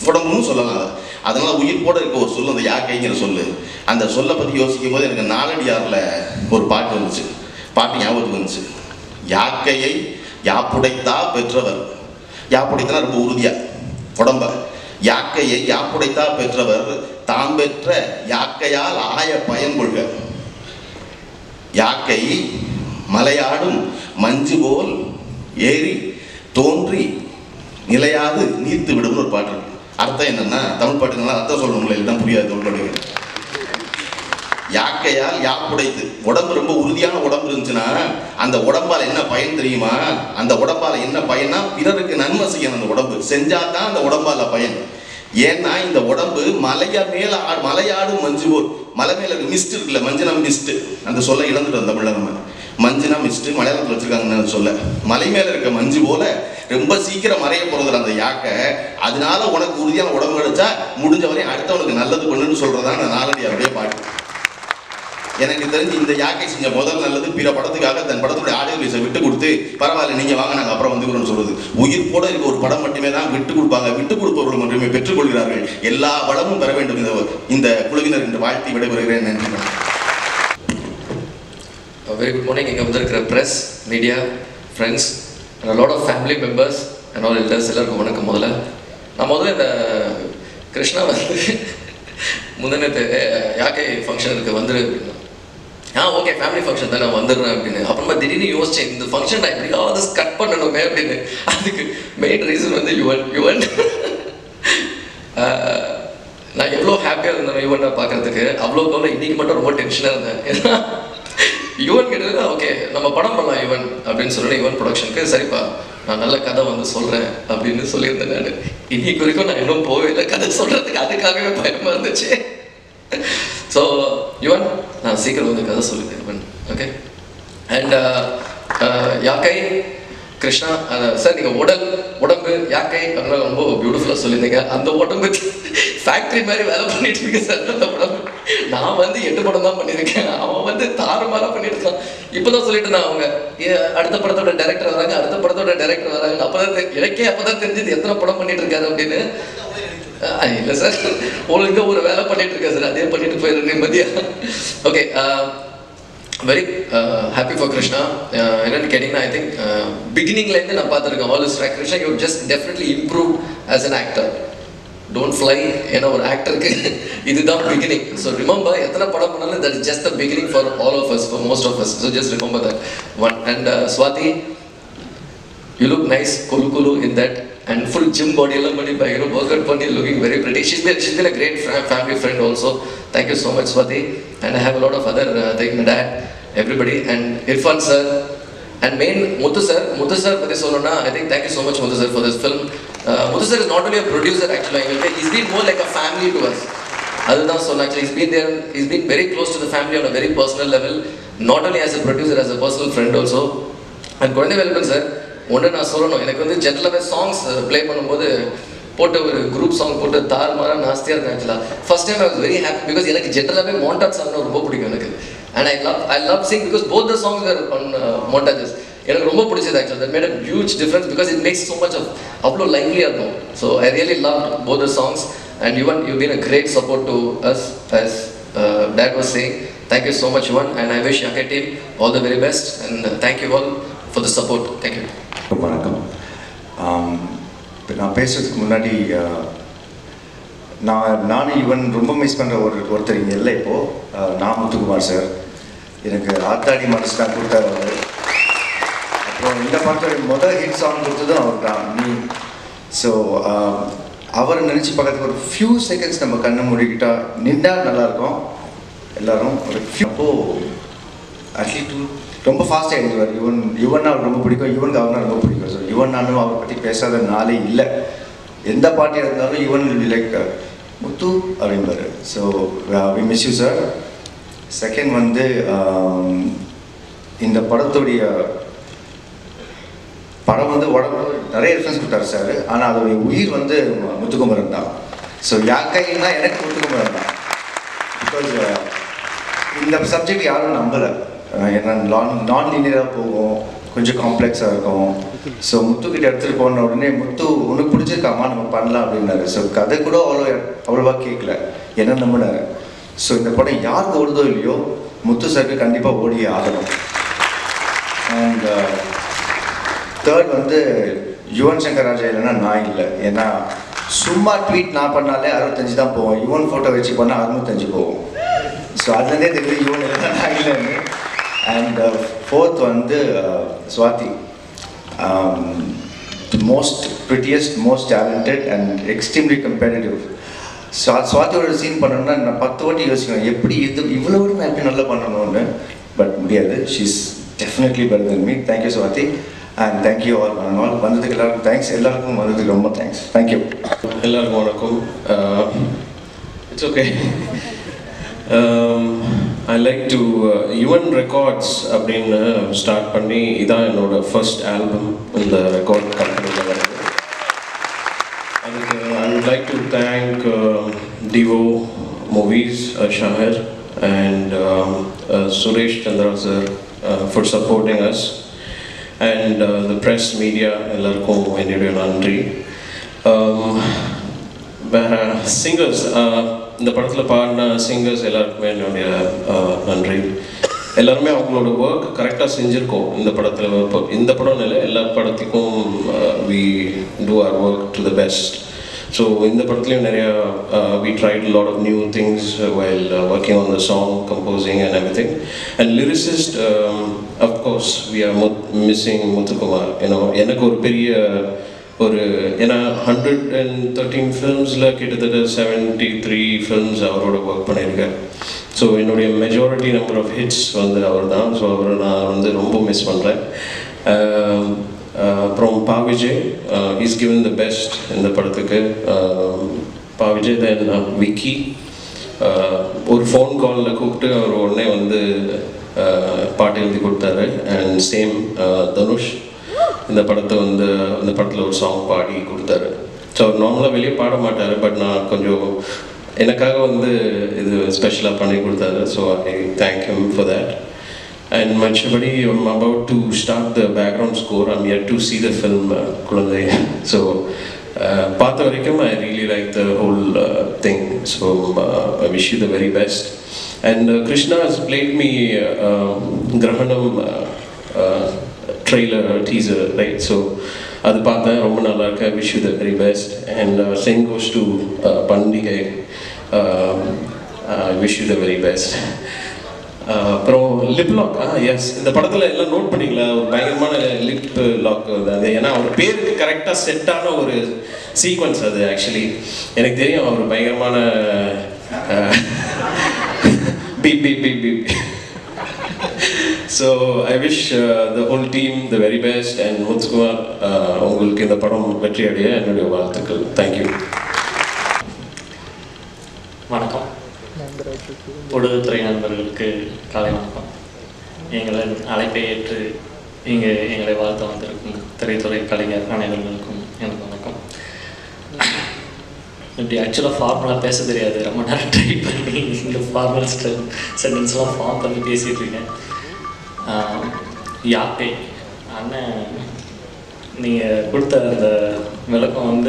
உடம்புன்னு சொல்லலாம். அதனால உயிர் கூட இருக்க ஒரு சொல் அந்த யாக்கைங்கிற சொல்லு. அந்த சொல்லை பற்றி யோசிக்கும் போது எனக்கு நாலடியாரில் ஒரு பாட்டு வந்துச்சு. பாட்டு ஞாபகத்துக்கு வந்துச்சு. யாக்கையை யாப்புடைத்தா பெற்றவர். யாப்புடைத்தனா ரொம்ப உறுதியா உடம்ப. யாக்கையை யாப்புடைத்தா பெற்றவர் தாம் பெற்ற யாக்கையால் ஆய பயன் கொள்க. யாக்கை மலையாடும் மஞ்சு போல் ஏறி தோன்றி நிலையாது நீர்த்து விடும் ஒரு பாட்டு. அர்த்தம் என்னன்னா, தமிழ் பாட்டுங்கள்லாம் அர்த்தம் சொல்லணும்ல, இல்லைன்னா புரியாது தமிழ் பாட்டுகள். யாக்கையால் யாப்புடைத்து, உடம்பு ரொம்ப உறுதியான உடம்பு இருந்துச்சுன்னா அந்த உடம்பால் என்ன பயன் தெரியுமா? அந்த உடம்பால் என்ன பயனா, பிறருக்கு நன்மை செய்யணும். அந்த உடம்பு செஞ்சாதான் அந்த உடம்பால பயன். ஏன்னா இந்த உடம்பு மலையாடும் மஞ்சு போல், மலை மேல மிஸ்ட் இருக்குல்ல, மஞ்சுனா மிஸ்ட், அந்த சொல்ல இழந்துட்டோம் தமிழ்ல. நம்ம மஞ்சுனா மிஸ்ட் மலையாளத்தில் வச்சிருக்காங்கன்னு சொல்ல, மலை மேல இருக்க மஞ்சு போல ரொம்ப சீக்கிரம் மறைய போறதுல அந்த யாக்கை. அதனால உனக்கு உறுதியான உடம்பு கிடைச்சா முடிஞ்ச வரையும் அடுத்தவனுக்கு நல்லது பண்ணுன்னு சொல்றதான நாலடியாருடைய பாட்டு. எனக்கு தெரிஞ்சு இந்த யாக்கை செஞ்ச முதல் நல்லது பிற படத்துக்காக தன் படத்துடைய ஆடியோ ரிலீஸை விட்டு கொடுத்து பரவாயில்ல நீங்க வாங்க நாங்கள் அப்புறம் வந்துக்கிறோம்னு சொல்றது. உயிர் போட இருக்க ஒரு படம் மட்டுமே தான் விட்டு கொடுப்பாங்க, விட்டு கொடுப்பவர்கள் மட்டுமே பெற்றுக்கொள்கிறார்கள். எல்லா படமும் பெற வேண்டும் இந்த குழுவினர் என்று வாழ்த்தி விடைபெறுகிறேன். நன்றி. Very good morning. இங்கே வந்திருக்கிற press, media, friends and lot of family members and all elders எல்லாருக்கும் வணக்கம். முதல்ல இந்த கிருஷ்ணா வந்து முந்தினத்து யாக்கை ஃபங்க்ஷனுக்கு வந்துரு அப்படின்னா, ஓகே ஃபேமிலி ஃபங்க்ஷன் தான் நான் வந்துடுறேன் அப்படின்னு. அப்புறமா திடீர்னு யோசிச்சேன், இந்த ஃபங்க்ஷன் நான் எப்படியாவது கட் பண்ணணுமே அப்படின்னு. அதுக்கு மெயின் ரீசன் வந்து யுவன். நான் எவ்வளோ ஹாப்பியாக இருந்தேன் யுவனை பார்க்கறதுக்கு, அவ்வளோக்கு அவ்வளோ இன்னைக்கு மட்டும் ரொம்ப டென்ஷனாக இருந்தேன். ஏன்னா யுவன் கேட்டது ஓகே நம்ம படம் பண்ணலாம் யுவன் அப்படின்னு சொல்லி யுவன் ப்ரொடக்ஷனுக்கு சரிப்பா நான் நல்ல கதை வந்து சொல்கிறேன் அப்படின்னு சொல்லியிருந்தேன். நான் இன்னைக்கு வரைக்கும் நான் இன்னும் போகவே இல்லை கதை சொல்கிறதுக்கு, அதுக்காகவே பயமாக இருந்துச்சு. ஸோ யுவன் நான் சீக்கிரம் வந்து கதை சொல்லிட்டேன் Yuvan. Okay. And Yaakkai Krishna sir, நீங்கள் உடம்பு யாக்கை அதெல்லாம் ரொம்ப பியூட்டிஃபுல்லாக சொல்லியிருந்தீங்க. அந்த உடம்பு ஃபேக்ட்ரி மாதிரி வேலை பண்ணிட்டு இருக்கேன் சார். அந்த உடம்பு நான் வந்து 8 படம் தான் பண்ணியிருக்கேன், அவன் வந்து தாறுமாறாக பண்ணியிருக்கான். இப்போ தான் சொல்லிட்டு நான் அவங்க அடுத்த படத்தோட டைரக்டர் வராங்க, அடுத்த படத்தோட டைரக்டர் வராங்க. எனக்கே அப்போ தான் தெரிஞ்சது எத்தனை படம் பண்ணிட்டு இருக்காரு அப்படின்னு. இல்லை சார், உங்களுக்கு ஒரு வேலை பண்ணிட்டு இருக்கேன் சார், அதே பண்ணிட்டு போயிருந்தேன் நிம்மதியா. Okay, very happy for Krishna. என்னன்னு கேட்டிங்கன்னா, ஐ திங்க் பிகினிங்லேருந்து நான் பார்த்துருக்கேன் all is track. Krishna you just definitely improve as an actor. Don't fly. ஏன்னா ஒரு ஆக்டருக்கு இதுதான் பிகினிங். ஸோ ரிமெம்பர், எத்தனை படம் பண்ணாலும் that is just the beginning for all of us, for most of us. So just remember that one. And Swathi, you look nice, குலு in that, and full gym body எல்லாம் பண்ணி பயங்கர work out பண்ணி looking very pretty. She's been a great family friend also. Thank you so much Swati. And I have a lot of other my dad, everybody, and Irfan sir, and main Muthu sir பத்தி சொல்லணும்னா, I think thank you so much Muthu sir for this film. Muthu sir is not only a producer actually, he's been more like a family to us. அதுதான் சொன்னேன். Actually he's been there, he's been very close to the family on a very personal level, not only as a producer, as a personal friend also. And Kulande Velapan sir, ஒன்று நான் சொல்லணும், எனக்கு வந்து ஜென்ரலாகவே songs play பண்ணும்போது போட்டு ஒரு group song போட்டு தாறுமாறாக நாஸ்தியாக இருக்கும். ஆக்சுவலாக first time I was very happy because எனக்கு ஜென்ரலாகவே மோண்டாட் சாங்னா ரொம்ப பிடிக்கும் எனக்கு. And I love sing because both the songs are on montages. எனக்கு ரொம்ப பிடிச்சது ஆக்சுவலாக. That made a huge difference because it makes so much of அவ்வளோ லைவ்லியாக இருக்கும். So I really love both the songs. And Yuvan, you been a great support to us as dad was saying. Thank you so much Yuvan, and I wish Yakai team all the very best, and thank you all for the support. Thank you. வணக்கம். நான் பேசுறதுக்கு முன்னாடி நானும் யுவன் ரொம்ப miss பண்ணுற ஒருத்தர் இங்கே இல்லை இப்போது. நான் முத்துக்குமார் சார், எனக்கு ஆத்தாடி மனசு தான் கொடுத்தாரு அவர். அப்புறம் இந்த படத்தோட முதல் ஹிட் சாங் கொடுத்ததும் அவர் தான் நீ. ஸோ அவரை நினச்சி பார்க்கறதுக்கு ஒரு ஃபியூ செகண்ட்ஸ் நம்ம கண்ணை மூடிக்கிட்டா நின்றா நல்லாயிருக்கும். எல்லோரும் ஒரு ஃபியூ அட்லீஸ்ட் ரொம்ப ஃபாஸ்ட்டாக எழுதுவார். யுவன் அவருக்கு ரொம்ப பிடிக்கும், யுவனுக்கு அவனா ரொம்ப பிடிக்கும். ஸோ யுவன் நானும் அவரை பற்றி பேசாத நாளே இல்லை. எந்த பாட்டியாக இருந்தாலும் Yuvan will be like Muthu அப்படின்பாரு. So we miss you sir. Second வந்து இந்த படத்துடைய படம் வந்து உடம்பு நிறைய ரெஃபரன்ஸ் கொடுத்தாரு சார், ஆனால் அதோடைய உயிர் வந்து முத்துக்குமரன் தான். ஸோ யாக்கைன்னா எனக்கு முத்துக்குமரன் தான். பிகாஸ் இந்த சப்ஜெக்ட் யாரும் நம்பலை. ஏன்னா நான் லீனியராக போகும், கொஞ்சம் காம்ப்ளெக்ஸாக இருக்கும். ஸோ முத்துக்கிட்ட எடுத்துகிட்டு போன உடனே முத்து உனக்கு பிடிச்சிருக்காமா நம்ம பண்ணலாம் அப்படின்னாரு. ஸோ கதை கூட அவ்வளோவா கேட்கல, என்ன நம்பினாரு. ஸோ இந்த படம் யாருக்கு ஓடுதோ இல்லையோ முத்து சாருக்கு கண்டிப்பாக ஓடியே ஆகணும். அண்ட் தேர்ட் வந்து யுவன் சங்கர் ராஜா இல்லைன்னா நான் இல்லை. ஏன்னா சும்மா ட்வீட் நான் பண்ணாலே 65 தான் போவோம், யுவன் ஃபோட்டோ வச்சு பண்ணால் 65 போகும். ஸோ அதுலேருந்தே தெரியுது யுவன் இல்லைன்னா நான் இல்லைன்னு. அண்ட் ஃபோர்த் வந்து Swathi, most prettiest, most talented and extremely comparative. ஸ்வாதியோட சீன் பண்ணணும்னா நான் 10 வாட்டி யோசிக்கணும், எப்படி இவ்வளோ நான் எப்படி நல்லா பண்ணணும்னு. பட் முடியாது. She is definitely better then me. Thank you Swathi. And thank you all one and all. வந்ததுக்கு எல்லாருக்கும் தேங்க்ஸ், எல்லாருக்கும் வந்ததுக்கு ரொம்ப தேங்க்ஸ். தேங்க்யூ. எல்லாருக்கும் வணக்கம். It's okay. I like to Yuvan records அப்படின்னு ஸ்டார்ட் பண்ணி இதான் என்னோட ஃபர்ஸ்ட் ஆல்பம் இந்த ரெக்கார்ட் கம்பெனியில் வருது. அதுக்கு I would like to thank Divo movies, Shahar and Suresh Chandra sir for supporting us, and the press media ellarkum ennude nandri. Singers இந்த படத்தில் பாடின சிங்கர்ஸ் எல்லாருக்குமே என்னுடைய நன்றி. எல்லாருமே அவங்களோட ஒர்க் கரெக்டாக செஞ்சுருக்கோம் இந்த படத்தில். இந்த படம் இல்லை, எல்லா படத்துக்கும் we do our work to the best. So in the படத்துலையும் நிறையா we tried a lot of new things while working on the song, composing and everything. And lyricist, of course we are missing Muthukumar. எனக்கு ஒரு பெரிய ஏன்னா 113 ஃபிலிம்ஸில் கிட்டத்தட்ட 73 films அவரோட work பண்ணியிருக்கார். So என்னுடைய மெஜாரிட்டி நம்பர் ஆஃப் ஹிட்ஸ் அவர் தான். ஸோ அவரை நான் ரொம்ப மிஸ் பண்ணுறேன். அப்புறம் பா Vijay, is given the best இந்த படத்துக்கு. பா விஜய் தென் விக்கி, ஒரு ஃபோன் காலில் கூப்பிட்டு அவர் உடனே பாட்டு எழுதி கொடுத்தாரு. அண்ட் சேம் தனுஷ், இந்த படத்தில் ஒரு சாங் பாடி கொடுத்தாரு. ஸோ அவர் நார்மலாக வெளியே பாட மாட்டார், பட் நான் கொஞ்சம் எனக்காக இது ஸ்பெஷலாக பண்ணி கொடுத்தாரு. So I thank him for that. And மற்றபடி I'm about to start the background score. I'm yet to see the film குழந்தை. So பார்த்த வரைக்கும் I really like the whole thing. So I wish you the very best. And Krishna has played me Grahanam trailer teaser, right? So அது பார்த்தேன், ரொம்ப நல்லா இருக்கு. I wish you the very best. And same goes to Pandigai. I wish you the very best. அப்புறம் lip lock, S, இந்த படத்தில் எல்லாம் note பண்ணிங்களா, ஒரு பயங்கரமான லிப் லாக் அது. ஏன்னா அவர் பேருக்கு கரெக்டாக செட்டான ஒரு சீக்வன்ஸ் அது. ஆக்சுவலி எனக்கு தெரியும் அவர் பயங்கரமான beep beep beep beep. So I wish the whole team the very best. And Muthukumar, உங்களுக்கு இந்த படம் வெற்றி அடைய என்னுடைய வாழ்த்துக்கள். தேங்க்யூ. வணக்கம். ஊடகத்துறை நண்பர்களுக்கு காலை வணக்கம். எங்களை அழைப்பை ஏற்று இங்கே எங்களை வாழ்த்த வந்திருக்கும் திரைத்துறை கலைஞர் அனைவர்களுக்கும் எனக்கு வணக்கம். இப்படி ஆக்சுவலாக ஃபார்மலாக பேச தெரியாது, ரொம்ப நேரம் ட்ரை பண்ணி இந்த ஃபார்மல் சென்டென்ஸ்லாம் ஃபார்ம் பண்ணி பேசிகிட்டு இருக்கேன். யாக்கை அண்ணன், நீங்கள் கொடுத்த அந்த விளக்கம்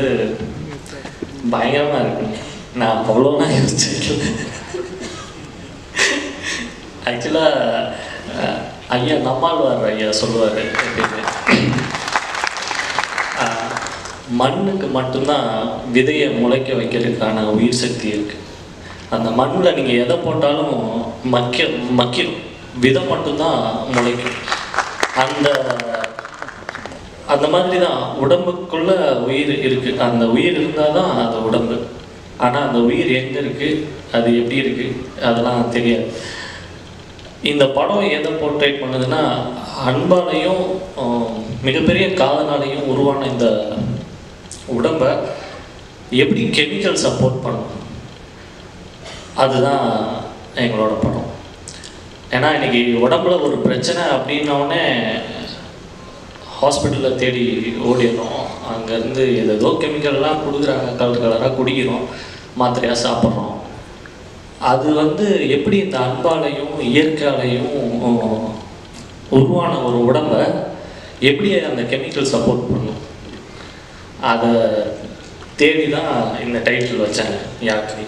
பயங்கரமாக இருக்குங்க. நான் அவ்வளோலாம் யோசிச்சிருக்கல. ஆக்சுவலாக ஐயா நம்மாழ்வார் ஐயா சொல்லுவார், எப்படின்னு மண்ணுக்கு மட்டும்தான் விதையை முளைக்க வைக்கிறதுக்கான உயிர் சக்தி இருக்குது. அந்த மண்ணில் நீங்கள் எதை போட்டாலும் மக்கிடும், விதை மட்டும்தான் முளைக்கும். அந்த மாதிரி தான் உடம்புக்குள்ளே உயிர் இருக்குது. அந்த உயிர் இருந்தால் தான் அது உடம்பு. ஆனால் அந்த உயிர் எங்கே இருக்குது, அது எப்படி இருக்குது, அதெல்லாம் தெரியாது. இந்த படம் எதை போர்ட்ரேட் பண்ணுதுன்னா, அன்பாலையும் மிகப்பெரிய காதனாலையும் உருவான இந்த உடம்பை எப்படி கெமிக்கல் சப்போர்ட் பண்ணும், அதுதான் எங்களோட படம். ஏன்னா இன்றைக்கி உடம்புல ஒரு பிரச்சனை அப்படின்னோடனே ஹாஸ்பிட்டலில் தேடி ஓடிடுறோம். அங்கேருந்து ஏதோ கெமிக்கல்லாம் கொடுக்குறாங்க, கலராக குடிக்கிறோம், மாத்திரையாக சாப்பிட்றோம். அது எப்படி இந்த அன்பாலையும் இயற்கையாலையும் உருவான ஒரு உடம்பை எப்படி அந்த கெமிக்கல் சப்போர்ட் பண்ணும், அதை தேடி தான் இந்த டைட்டில் வச்சாங்க யாக்கை.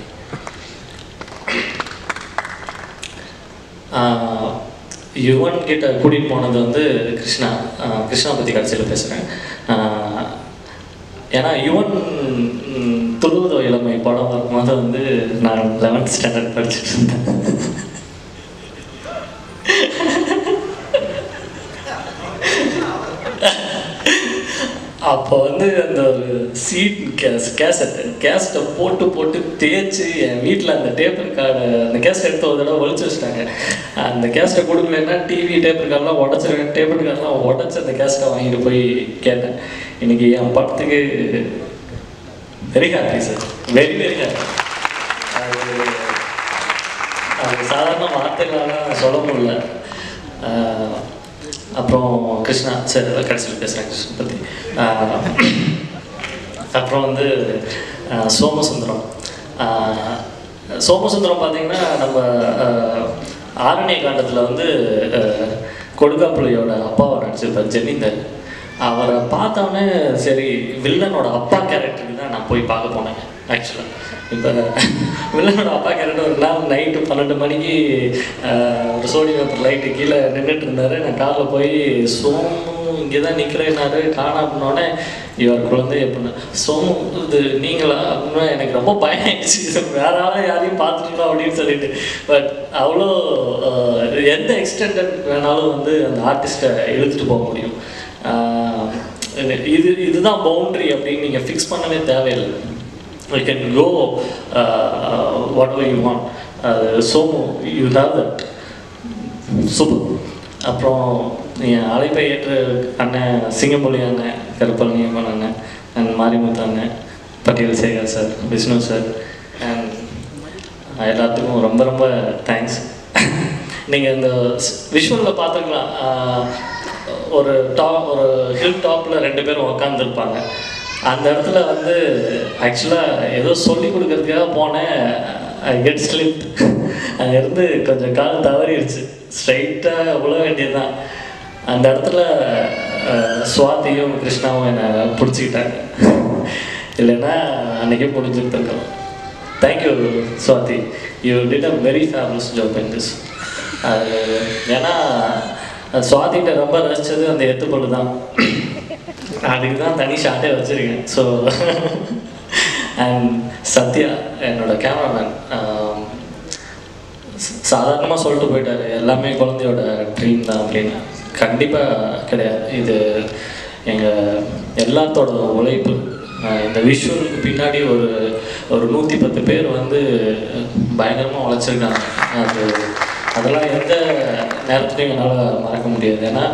யுவன் கிட்ட கூட்டிகிட்டு போனது கிருஷ்ணா பற்றி கடைசியில் பேசுகிறேன். ஏன்னா யுவன் துழுவதோ இளமை படம் வரும்போது நான் 11th ஸ்டாண்டர்ட் படிச்சுட்டு இருந்தேன். அப்போ வந்து அந்த ஒரு சீட் கேசட்டை போட்டு தேய்ச்சி என் வீட்டில் அந்த டேப் ரெக்கார்டு அந்த கேசட் எடுத்து ஒரு தடவை ஒழிச்சு வச்சிட்டாங்க. அந்த கேசட்டை கொடுக்கலன்னா டிவி டேப் ரெக்கார்டெலாம் உடச்சிருக்கேன். டேப் ரெக்கார்டெலாம் உடச்சி அந்த கேசட்டை வாங்கிட்டு போய் கேட்டேன். இன்னைக்கு என் படத்துக்கு very happy sir, very very happy. அது சாதாரண வார்த்தைகளால் சொல்ல முடியல. அப்புறம் கிருஷ்ணா சார் கடைசியில் பேசுகிறேன் கிருஷ்ணா பற்றி. அப்புறம் வந்து சோமசுந்தரம் பார்த்தீங்கன்னா நம்ம ஆரண்ய காண்டத்தில் வந்து கொடுக்காப்புளியோட அப்பாவை நடிச்சிருப்பார் ஜெமீந்தர். அவரை பார்த்தோன்னே சரி வில்லனோட அப்பா கேரக்டருக்கு தான் நான் போய் பார்க்க போனேன். ஆக்சுவலாக இப்போ வில்லனோட அப்பா கேரக்டர் ஒரு நாள் நைட்டு 12 மணிக்கு ஒரு சோடியம் பேப்பர் லைட்டு கீழே நின்றுட்டு இருந்தார். நான் காரில் போய் சோமு இங்கே தான் நிற்கிறேன்னாரு. காணா அப்படின்னோடனே இவர் குழந்தை அப்படின்னா சோமு இது நீங்களா அப்படின்னா எனக்கு ரொம்ப பயம் ஆயிடுச்சு. வேற ஆளாக யாரையும் பார்த்துருக்கலாம் அப்படின்னு சொல்லிட்டு. பட் அவ்வளோ எந்த எக்ஸ்டெண்டட் வேணாலும் வந்து அந்த ஆர்டிஸ்ட்டை இழுத்துட்டு போக முடியும். இதுதான் பவுண்ட்ரி அப்படின்னு நீங்கள் ஃபிக்ஸ் பண்ணவே தேவையில்லை. You can go whatever you want. Somu, you have that. Super. அப்புறம் நீங்கள் அழைப்பை ஏற்று அண்ணன் சிங்கமொழி அண்ணன், கருப்பழனியம்மன் அண்ணன், அண்ட் மாரிமுத்து அண்ணன், Pattiyal Sekar sir, Vishnu sir, and எல்லாத்துக்கும் ரொம்ப ரொம்ப தேங்க்ஸ். நீங்கள் இந்த விஷுவலில் பார்த்துக்கலாம். ஒரு ஹில் டாப்பில் 2 பேரும் உக்காந்துருப்பாங்க. அந்த இடத்துல வந்து ஆக்சுவலாக ஏதோ சொல்லி கொடுக்கறதுக்காக போனேன். I get slip. அங்கேருந்து கொஞ்சம் கால் தவறிடுச்சு. ஸ்ட்ரைட்டாக விழ வேண்டியதுதான். அந்த இடத்துல சுவாதியும் கிருஷ்ணாவும் என்னை பிடிச்சிக்கிட்டாங்க. இல்லைன்னா அன்றைக்கே முடிஞ்சுருந்துருக்கலாம். Thank you Swathi, you did a very fabulous job in this. அது ஏன்னா சுவாதிகிட்ட ரொம்ப ரசித்தது அந்த எத்துப்பொழு தான். அதுக்கு தான் தனி ஷார்ட்டே வச்சுருக்கேன். ஸோ அண்ட் சத்யா என்னோட கேமராமேன் சாதாரணமாக சொல்லிட்டு போயிட்டார் எல்லாமே குழந்தையோட ட்ரீம் தான் அப்படின்னு. கண்டிப்பாக கிடையாது. இது எங்கள் எல்லாத்தோட உழைப்பு. இந்த விஷுவலுக்கு பின்னாடி ஒரு 110 பேர் வந்து பயங்கரமாக உழைச்சிருக்காங்க. அதெல்லாம் எந்த நேரத்துலையும் என்னால் மறக்க முடியாது. ஏன்னா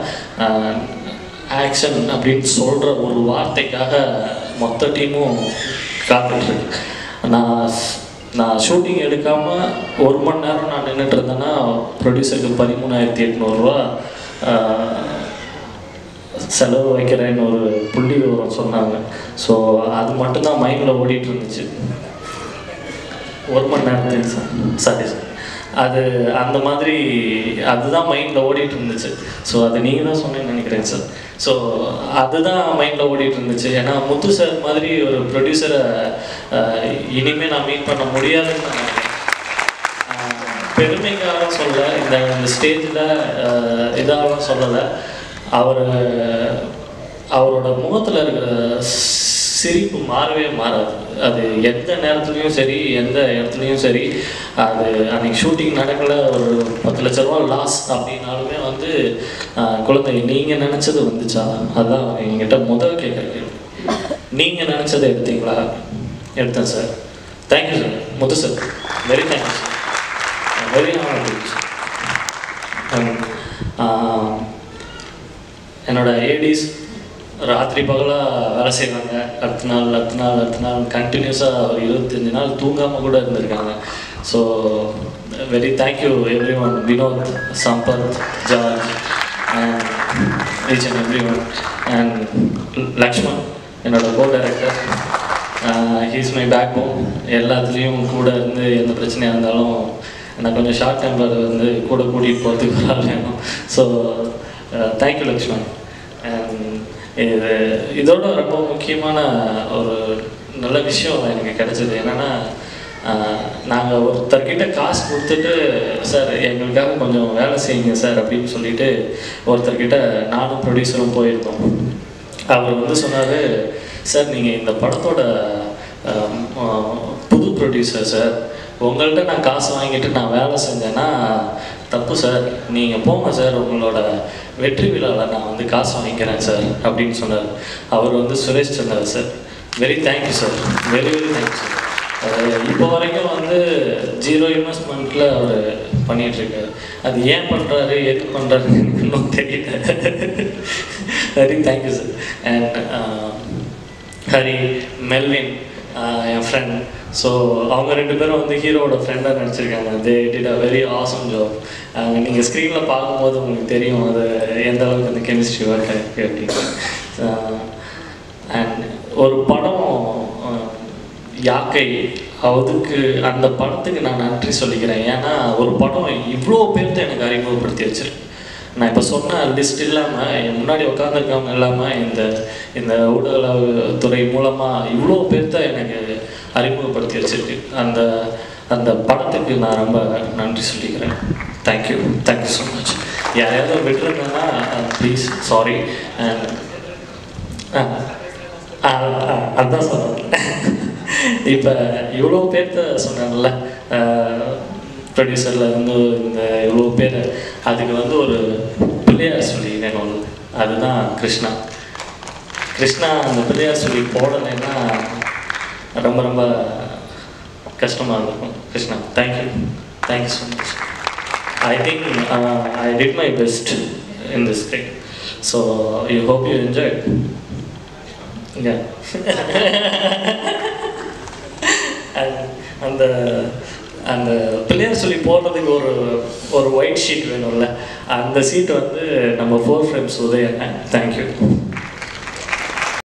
ஆக்ஷன் அப்படின்னு சொல்கிற ஒரு வார்த்தைக்காக மொத்த டீமும் காத்துட்ருக்கு. நான் ஷூட்டிங் எடுக்காமல் 1 மணி நேரம் நான் நின்றுட்டு இருந்தேன்னா ப்ரொடியூசருக்கு 13,800 ரூபா செலவு வைக்கிறேன்னு ஒரு புள்ளி விவரம் சொன்னாங்க. ஸோ அது மட்டும்தான் மைண்டில் ஓடிட்டு இருந்துச்சு 1 மணி நேரத்துக்கு சார். சாரி சார், அது அந்த மாதிரி அதுதான் மைண்டில் ஓடிட்டு இருந்துச்சு. ஸோ அது நீங்கள் தான் சொன்னேன்னு நினைக்கிறேன் சார். ஸோ அதுதான் மைண்டில் ஓடிட்டு இருந்துச்சு. ஏன்னா முத்து சார் மாதிரி ஒரு ப்ரொடியூசரை இனிமேல் நான் மீட் பண்ண முடியாதுன்னு நான் நினைக்கிறேன். பெருமைக்காக சொல்ல, இந்த ஸ்டேஜில் இதாக சொல்லலை. அவரோட முகத்தில் இருக்கிற சிரிப்பு மாறவே மாறாது. அது எந்த நேரத்துலையும் சரி, எந்த இடத்துலையும் சரி. அது அன்றைக்கி ஷூட்டிங் நடக்கலை, ஒரு 10 லட்ச ரூபா லாஸ் அப்படின்னாலுமே வந்து குழந்தை நீங்கள் நினச்சது வந்துச்சா? அதுதான் என்கிட்ட முதல் கேட்குறீங்க. நீங்கள் நினச்சதை எடுத்தீங்களா? எடுத்தேன் sir. Thank you sir. Muthu sir, very thank you sir. Very honoured. என்னோட ஏடிஸ் ராத்திரி பகலாக வேலை செய்வாங்க. அடுத்த நாள் கண்டினியூஸாக ஒரு 25 நாள் தூங்காமல் கூட இருந்திருக்காங்க. So very thank you everyone. Vinod, Sampath, George and each and every one. And Lakshman என்னோட co director. He's my backbone. எல்லாத்துலேயும் கூட இருந்து எந்த பிரச்சனையாக இருந்தாலும் எனக்கு கொஞ்சம் ஷார்ட் டெம்பர் வந்து கூட கூட்டிகிட்டு போகிறதுக்கு ஒரு ஆள் வேணும். So thank you Lakshman. இதோட ரொம்ப முக்கியமான ஒரு நல்ல விஷயம் எனக்கு கிடைச்சது என்னென்னா, நாங்கள் ஒருத்தர்கிட்ட காசு கொடுத்துட்டு சார் எங்களுக்காக கொஞ்சம் வேலை செய்யுங்க சார் அப்படின்னு சொல்லிட்டு ஒருத்தர்கிட்ட நானும் ப்ரொடியூசரும் போயிருந்தோம். அவர் வந்து சொன்னார், சார் நீங்கள் இந்த படத்தோட புது ப்ரொடியூசர் சார், உங்கள்கிட்ட நான் காசு வாங்கிட்டு நான் வேலை செஞ்சேன்னா தப்பு சார், நீங்கள் போங்க சார், உங்களோட வெற்றி விழாவில் நான் வந்து காசு வாங்கிக்கிறேன் சார் அப்படின்னு சொன்னார். அவர் வந்து Suresh Chandra sir. Very thank you sir, very very thank you sir. இப்போ வரைக்கும் வந்து 0 இன்வெஸ்ட்மெண்ட்டில் அவர் பண்ணிகிட்ருக்காரு. அது ஏன் பண்ணுறாரு, எதுக்கு பண்ணுறாருன்னு எனக்கு இன்னும் தெரியல. Very thank you sir. And Hari, Melvin N friend. So அவங்க 2 பேரும் வந்து ஹீரோவோட ஃப்ரெண்டாக நடிச்சிருக்காங்க. They did a very awesome job. நீங்கள் ஸ்க்ரீனில் பார்க்கும்போது உங்களுக்கு தெரியும் அது எந்த அளவுக்கு அந்த கெமிஸ்ட்ரி ஒர்க் ஆகிருக்கு அப்படின்னு. அண்ட் ஒரு படம் யாக்கை, அதுக்கு அந்த படத்துக்கு நான் நன்றி சொல்லிக்கிறேன். ஏன்னா ஒரு படம் இவ்வளோ பேர்த்த எனக்கு அறிமுகப்படுத்தி வச்சிருக்கு. நான் இப்போ சொன்ன லிஸ்ட் இல்லாமல் என் முன்னாடி உட்காந்துருக்கவங்க இல்லாமல் இந்த ஊடகத்துறை மூலமாக இவ்வளோ பேர்த்த எனக்கு அறிமுகப்படுத்தி வச்சிருக்கு. அந்த படத்துக்கு நான் ரொம்ப நன்றி சொல்லிக்கிறேன். Thank you so much. யாரையாவது விட்டுருந்தேன்னா ப்ளீஸ் சாரி. அதுதான் சொன்னேன். இப்போ இவ்வளோ பேர்த்த சொன்னாங்கல்ல, ப்ரொடியூசரில் இருந்து இந்த இவ்வளோ பேர், அதுக்கு வந்து ஒரு பிள்ளையார் சொல்லி வேணும். அதுதான் கிருஷ்ணா அந்த பிள்ளையார் சொல்லி போடலைன்னா ரொம்ப ரொம்ப கஷ்டமாக இருந்திருக்கும். Krishna, thank you so much. I think I did my best in this script. So I hope you enjoyed. Yeah. அந்த பிள்ளையார் சொல்லி போடுறதுக்கு ஒரு ஒயிட் ஷீட் வேணும்ல, அந்த சீட் வந்து நம்ம 4 frames உதயம். தேங்க்யூ.